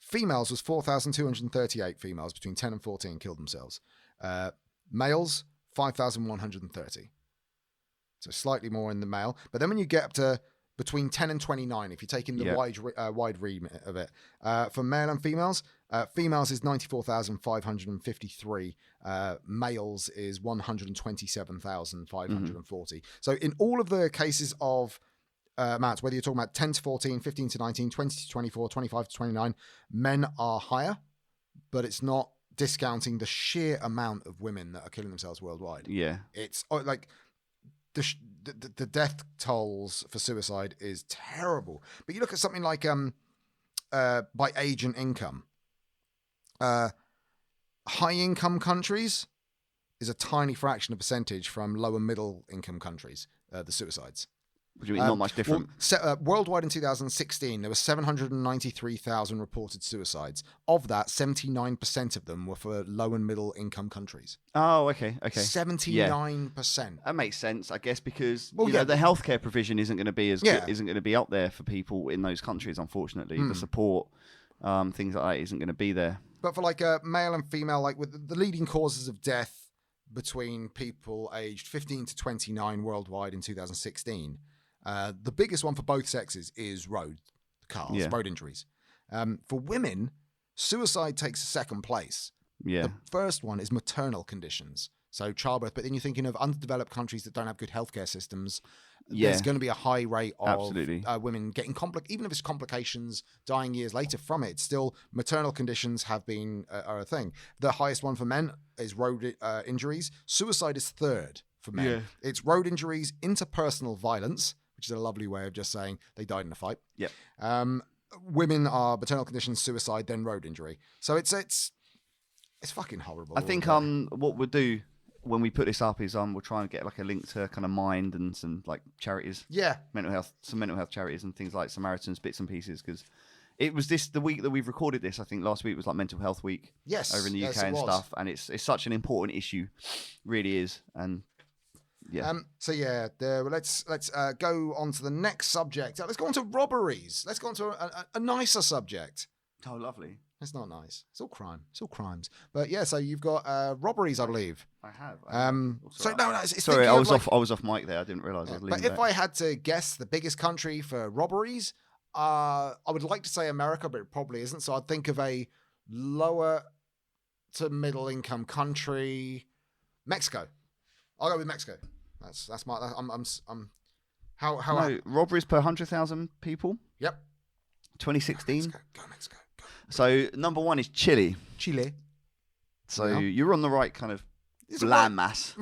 Females was 4,238 females between 10 and 14 killed themselves. Males 5,130. So slightly more in the male. But then when you get up to between 10 and 29, if you're taking the wide remit of it, for male and females, Females is 94,553. Males is 127,540. So in all of the cases of amounts, whether you're talking about 10 to 14, 15 to 19, 20 to 24, 25 to 29, men are higher, but it's not discounting the sheer amount of women that are killing themselves worldwide. Yeah. It's like the death tolls for suicide is terrible. But you look at something like by age and income. High income countries is a tiny fraction of percentage from lower middle income countries, the suicides. What do you mean, not much different? Worldwide in 2016, there were 793,000 reported suicides. Of that, 79% of them were for low and middle income countries. Oh, okay. 79%. That makes sense, I guess, because the healthcare provision isn't going to be isn't going to be up there for people in those countries. Unfortunately, the support, things like that, isn't going to be there. But for like a male and female, like with the leading causes of death between people aged 15 to 29 worldwide in 2016. The biggest one for both sexes is road injuries. For women, suicide takes second place. Yeah. The first one is maternal conditions, so childbirth. But then you're thinking of underdeveloped countries that don't have good healthcare systems. Yeah. There's going to be a high rate of women getting even if it's complications, dying years later from it. Still, maternal conditions are a thing. The highest one for men is road injuries. Suicide is third for men. Yeah. It's road injuries, interpersonal violence, which is a lovely way of just saying they died in a fight. Yep. Women are maternal conditions, suicide, then road injury. So it's fucking horrible. I think what we'll do when we put this up is we'll try and get like a link to kind of Mind and some like charities. Yeah. Some mental health charities and things like Samaritans, bits and pieces, because it was the week that we've recorded this. I think last week was like Mental Health Week. Yes. Over in the UK and stuff, and it's such an important issue, really is, and. Yeah. Let's go on to the next subject. Let's go on to robberies. Let's go on to a nicer subject. Oh, lovely. It's not nice. It's all crime. It's all crimes. But yeah, so you've got robberies, I believe. I have. Sorry, I was off mic there. I didn't realise I was leaving. But if I had to guess the biggest country for robberies, I would like to say America, but it probably isn't. So I'd think of a lower to middle income country, Mexico. I'll go with Mexico. That's my. Robberies per 100,000 people. Yep. 2016. Go Mexico. Go. So number one is Chile. So you're on the right kind of land mass.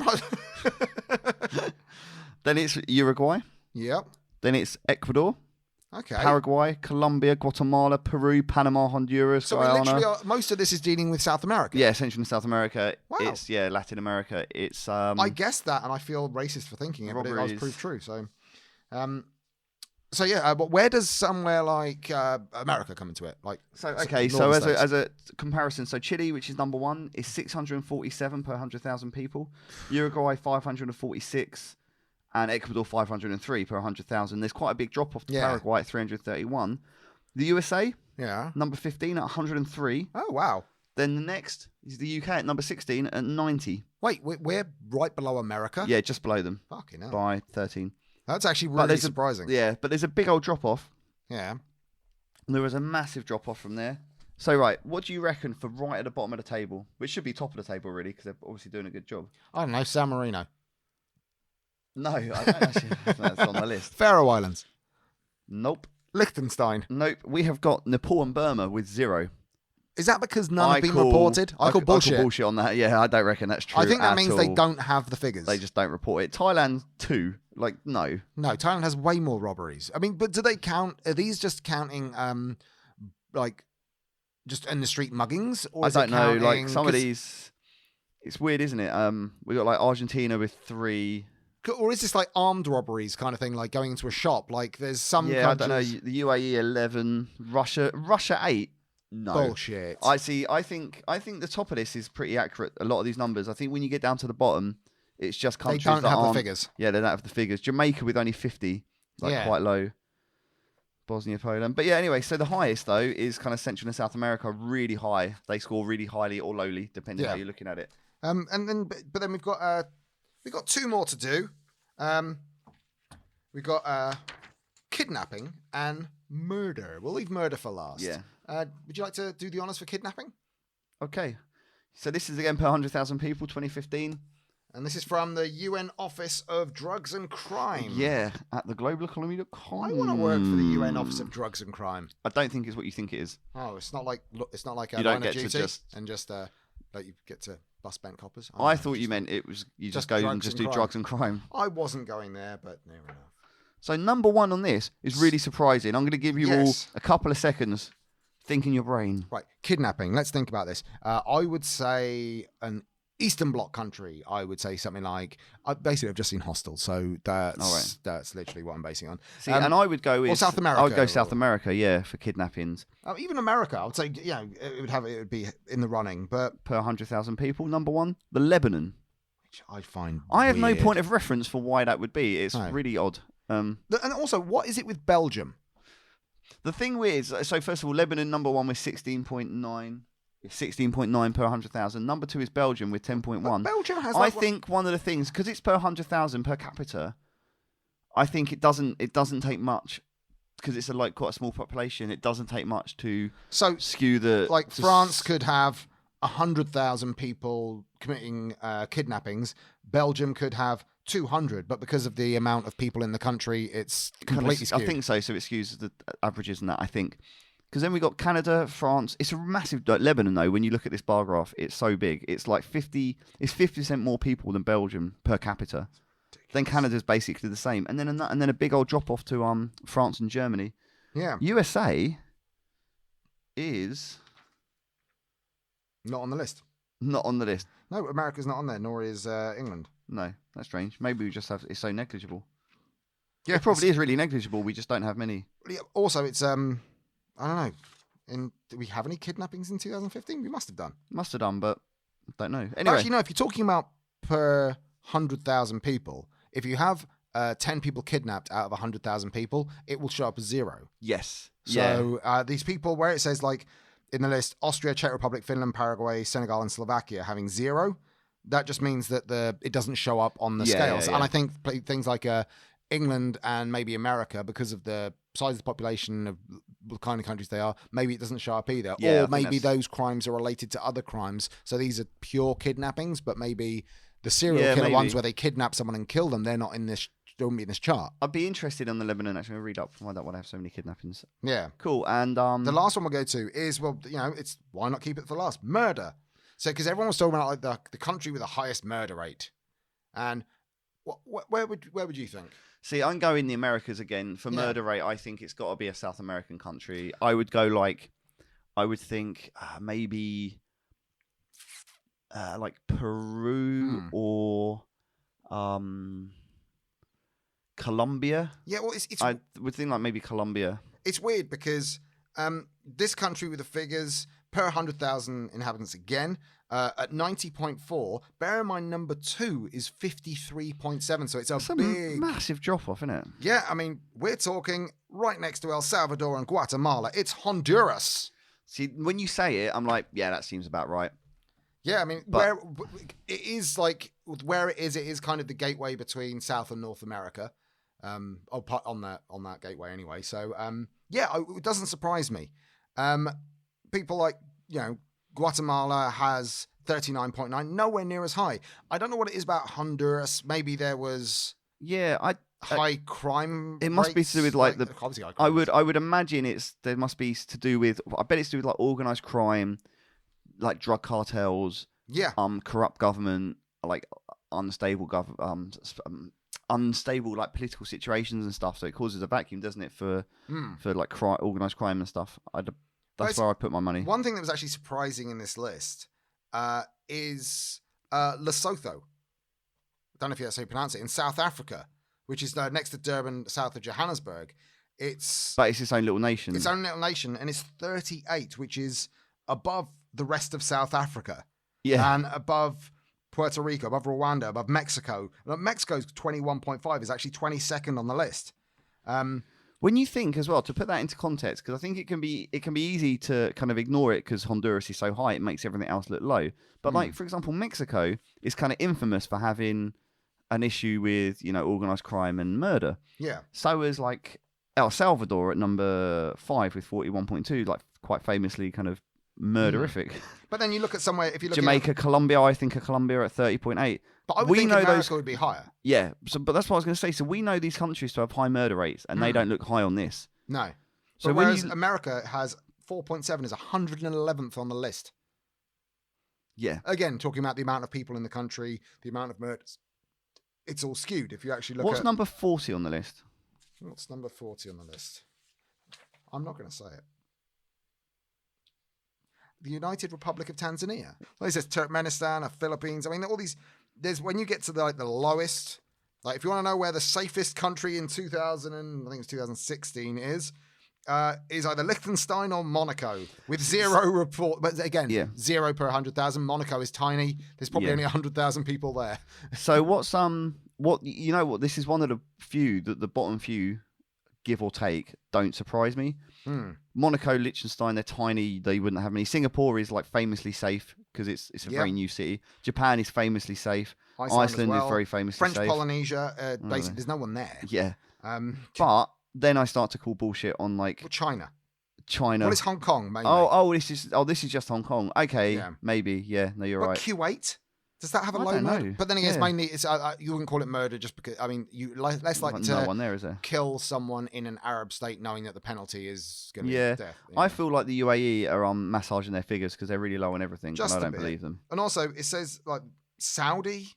Then it's Uruguay. Yep. Then it's Ecuador. Okay. Paraguay, Colombia, Guatemala, Peru, Panama, Honduras, Guyana. Most of this is dealing with South America. Yeah, Central and South America. Wow. It's Latin America. It's I guessed that, and I feel racist for thinking it, but it was proved true. So, but where does somewhere like America come into it? So as a comparison, so Chile, which is number one, is 647 per 100,000 people. Uruguay 546. And Ecuador 503 per 100,000. There's quite a big drop off to Paraguay at 331. The USA, number 15 at 103. Oh, wow. Then the next is the UK at number 16 at 90. Wait, we're right below America? Yeah, just below them. Fucking hell. By 13. That's actually really surprising. But there's a big old drop off. Yeah. There was a massive drop off from there. So, right, what do you reckon for right at the bottom of the table? Which should be top of the table, really, because they're obviously doing a good job. I don't know, San Marino. No, I don't actually. That's on the list. Faroe Islands. Nope. Liechtenstein. Nope. We have got Nepal and Burma with 0. Is that because none have been reported? I call bullshit. I call bullshit on that. Yeah, I don't reckon that's true. I think that means they don't have the figures. They just don't report it. Thailand 2. No. No, Thailand has way more robberies. I mean, but do they count? Are these just counting, just in the street muggings? Or I don't know. Like some of these, it's weird, isn't it? We got like Argentina with 3. Or is this like armed robberies kind of thing, like going into a shop? Like there's some countries... I don't know. The UAE 11, Russia 8. No. Bullshit. I think the top of this is pretty accurate. A lot of these numbers. I think when you get down to the bottom, it's just countries they don't have the figures. Yeah, they don't have the figures. Jamaica with only 50, quite low. Bosnia, Poland. But yeah, anyway, so the highest though is kind of Central and South America, really high. They score really highly or lowly, depending how you're looking at it. But then we've got 2 more to do. We've got kidnapping and murder. We'll leave murder for last. Yeah. Would you like to do the honours for kidnapping? Okay. So this is again per 100,000 people, 2015. And this is from the UN Office of Drugs and Crime. Yeah, at theglobaleconomy.com. I want to work for the UN Office of Drugs and Crime. I don't think it's what you think it is. Oh, it's not like you don't get duty to just like you get to bust bent coppers. I thought you meant it was you just go and just do drugs and crime. I wasn't going there, but near enough. So number one on this is really surprising. I'm going to give you all a couple of seconds. Think in your brain. Right, kidnapping. Let's think about this. I would say an Eastern Bloc country. I would say something like. Basically, I've just seen Hostel, so that's literally what I'm basing on. See, and I would go with or South America. I would go South America, yeah, for kidnappings. Even America, I would say, it would be in the running, but per 100,000 people. Number one, the Lebanon. Which I find. I have no point of reference for why that would be. It's really odd. And also, what is it with Belgium? The thing with so first of all, Lebanon number one with 16.9. 16.9 per 100,000. Number two is Belgium with 10.1. Belgium has. I think one of the things, because it's per 100,000 per capita, I think it doesn't take much, because it's quite a small population. It doesn't take much to skew the. Like France could have 100,000 people committing kidnappings. Belgium could have 200, but because of the amount of people in the country, it's completely skewed. I think so. So it skews the averages and that, I think. Because then we got Canada, France. It's a massive Lebanon though. When you look at this bar graph, it's so big. It's like 50% more people than Belgium per capita. Then Canada's basically the same, and then a big old drop off to France and Germany. Yeah. USA is not on the list. Not on the list. No, America's not on there, nor is England. No, that's strange. Maybe we just have it's so negligible. Yeah, it probably is really negligible. We just don't have many. Also, it's I don't know. Do we have any kidnappings in 2015? We must have done. Must have done, but don't know. Anyway, actually, no. If you're talking about per 100,000 people, if you have 10 people kidnapped out of 100,000 people, it will show up as 0. Yes. So these people, where it says like in the list, Austria, Czech Republic, Finland, Paraguay, Senegal, and Slovakia having 0, that just means that it doesn't show up on the scales. And I think things like England and maybe America, because of the size of the population of the kind of countries they are, maybe it doesn't show up either. Or maybe those crimes are related to other crimes. So these are pure kidnappings, but maybe the serial killer ones where they kidnap someone and kill them, they're not in this. Don't be in this chart. I'd be interested on the Lebanon. Actually, I'll read up why that one have so many kidnappings. Yeah, cool. And the last one we'll go to is it's why not keep it for last? Murder. So because everyone was talking about like the country with the highest murder rate, and where would you think? See, I'm going the Americas again for murder rate. I think it's got to be a South American country. I would go I would think maybe like Peru or Colombia. Yeah, well, I would think like maybe Colombia. It's weird because this country with the figures per 100,000 inhabitants again at 90.4. Bear in mind, number 2 is 53.7, so it's a big, massive drop off, isn't it? Yeah, I mean, we're talking right next to El Salvador and Guatemala. It's Honduras. See, when you say it, I'm like, yeah, that seems about right. Yeah, I mean, where it is it is kind of the gateway between South and North America. On that gateway anyway. So it doesn't surprise me. People like Guatemala has 39.9, nowhere near as high. I don't know what it is about Honduras. Maybe there was high crime. It must be to do with I would imagine there must be to do with. I bet it's to do with like organized crime, like drug cartels. Yeah. Corrupt government, like unstable unstable like political situations and stuff, so it causes a vacuum, doesn't it, for like organized crime and stuff. That's where I put my money. One thing that was actually surprising in this list is Lesotho. I don't know if that's how you pronounce it, in South Africa, which is next to Durban, south of Johannesburg. But it's its own little nation. Its own little nation, and it's 38, which is above the rest of South Africa. Yeah. And above Puerto Rico, above Rwanda, above Mexico. Mexico's 21.5 is actually 22nd on the list. When you think as well, to put that into context, because I think it can be easy to kind of ignore it because Honduras is so high, it makes everything else look low. But like, for example, Mexico is kind of infamous for having an issue with, organized crime and murder. Yeah. So is like El Salvador at number 5 with 41.2, like quite famously kind of murderific. But then you look at somewhere, if you look Jamaica, at Colombia, I think Colombia at 30.8. But I would think America would be higher. Yeah, but that's what I was going to say. So we know these countries to have high murder rates, and they don't look high on this. No. So whereas America has 4.7 is 111th on the list. Yeah. Again, talking about the amount of people in the country, the amount of murders. It's all skewed if you actually look at... What's number 40 on the list? What's number 40 on the list? I'm not going to say it. The United Republic of Tanzania. Well, it says Turkmenistan, the Philippines. I mean, all these... There's when you get to the lowest... Like, if you want to know where the safest country in 2016 is either Liechtenstein or Monaco with 0 report. But again, 0 per 100,000. Monaco is tiny. There's probably only 100,000 people there. So what's you know what? This is one of the few that the bottom few, give or take, don't surprise me. Monaco, Liechtenstein, they're tiny. They wouldn't have many. Singapore is like famously safe because it's a very new city. Japan is famously safe. Iceland is very famously French safe. Polynesia, basically, there's no one there. Yeah. But then I start to call bullshit on like China. What is Hong Kong? Mainly? This is just Hong Kong. Okay, maybe. Yeah, no, you're right. Kuwait. Does that have a low murder? But then again, it's mainly you wouldn't call it murder just because. I mean, you less likely to no one there, is there? Kill someone in an Arab state knowing that the penalty is going to be death. I feel like the UAE are massaging their figures because they're really low on everything, and I don't believe them. And also, it says like Saudi,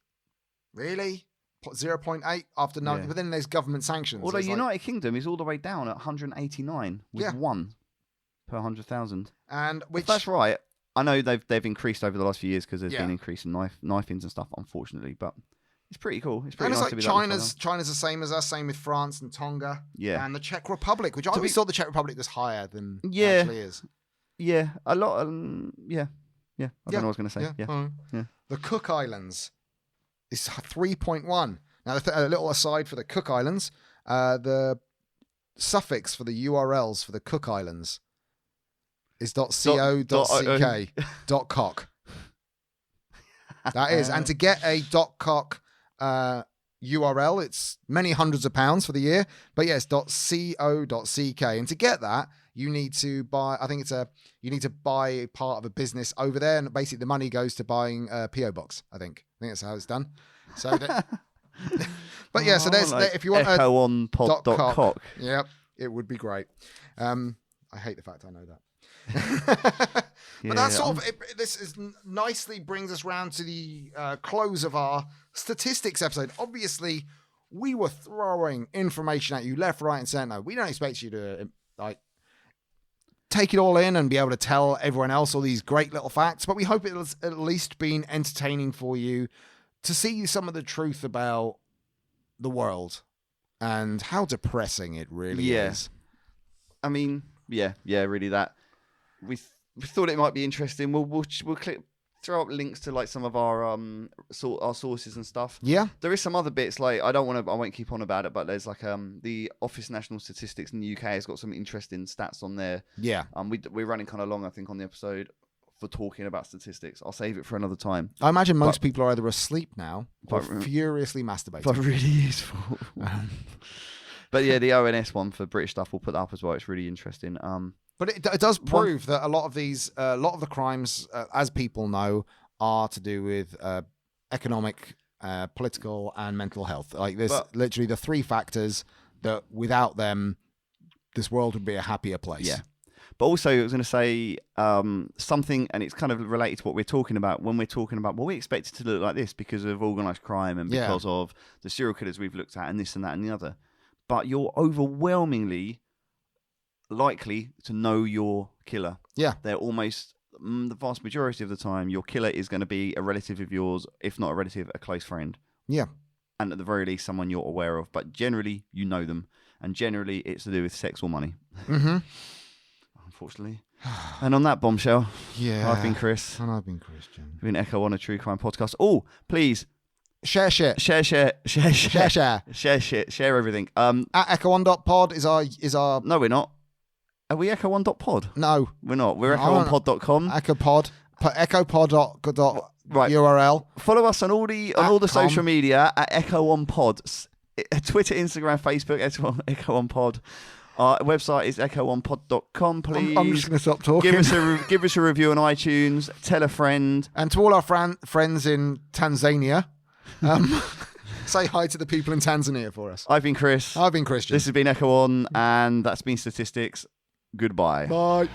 really 0.8 after no, but then there's government sanctions. Although United Kingdom is all the way down at 189 with 1 per 100,000, and if that's right. I know they've increased over the last few years because there's been increase in knifings and stuff, unfortunately, but it's pretty cool. It's pretty nice to be China's the same as us, same with France and Tonga, and the Czech Republic, which I always thought the Czech Republic was higher than it actually is. Yeah, a lot. I don't know what I was going to say. Yeah. The Cook Islands is 3.1. Now, a little aside for the Cook Islands, the suffix for the URLs for the Cook Islands is .co.ck .cock. That is, and to get a .cock URL, it's many hundreds of pounds for the year. But yes, .co.ck, and to get that, you need to buy. I think you need to buy part of a business over there, and basically the money goes to buying a PO box. I think that's how it's done. So, but yeah, so there's if you want Echo on pod.cock. Yep, it would be great. I hate the fact I know that. But that sort of nicely brings us round to the close of our statistics episode. Obviously, we were throwing information at you left, right, and centre. We don't expect you to take it all in and be able to tell everyone else all these great little facts, but we hope it's at least been entertaining for you to see some of the truth about the world and how depressing it really is. I mean, really that. We thought it might be interesting. We'll throw up links to like some of our sources and stuff. Yeah, there is some other bits like I won't keep on about it, but there's like the Office National Statistics in the UK has got some interesting stats on there. Yeah, we're running kind of long, I think, on the episode for talking about statistics. I'll save it for another time. I imagine most people are either asleep now or furiously masturbating. But really useful. But yeah, the ONS one for British stuff, we'll put that up as well. It's really interesting. But it does prove that a lot of the crimes, as people know, are to do with economic, political, and mental health. Like there's literally the 3 factors that without them, this world would be a happier place. Yeah. But also, I was going to say something, and it's kind of related to what we're talking about when we're talking about, we expect it to look like this because of organised crime and because of the serial killers we've looked at and this and that and the other. But you're overwhelmingly likely to know your killer. Yeah. They're almost, the vast majority of the time, your killer is going to be a relative of yours, if not a relative, a close friend. Yeah. And at the very least, someone you're aware of. But generally, you know them. And generally, it's to do with sex or money. Mm-hmm. Unfortunately. And on that bombshell, I've been Chris. And I've been Christian. We've been Echo on a True Crime podcast. Oh, please. Share shit. Share everything. At echo1.pod is our... No, we're not. Are we echo1.pod? No. We're not. We're echo1pod.com. Echopod. Echopod.URL. Follow us on all the social media at echo1pod. Twitter, Instagram, Facebook, echo1pod. Our website is echoonpod.com. Please. I'm just going to stop talking. Give us a review on iTunes. Tell a friend. And to all our friends in Tanzania, say hi to the people in Tanzania for us. I've been Chris. I've been Christian. This has been Echo On, and that's been Statistics. Goodbye. Bye.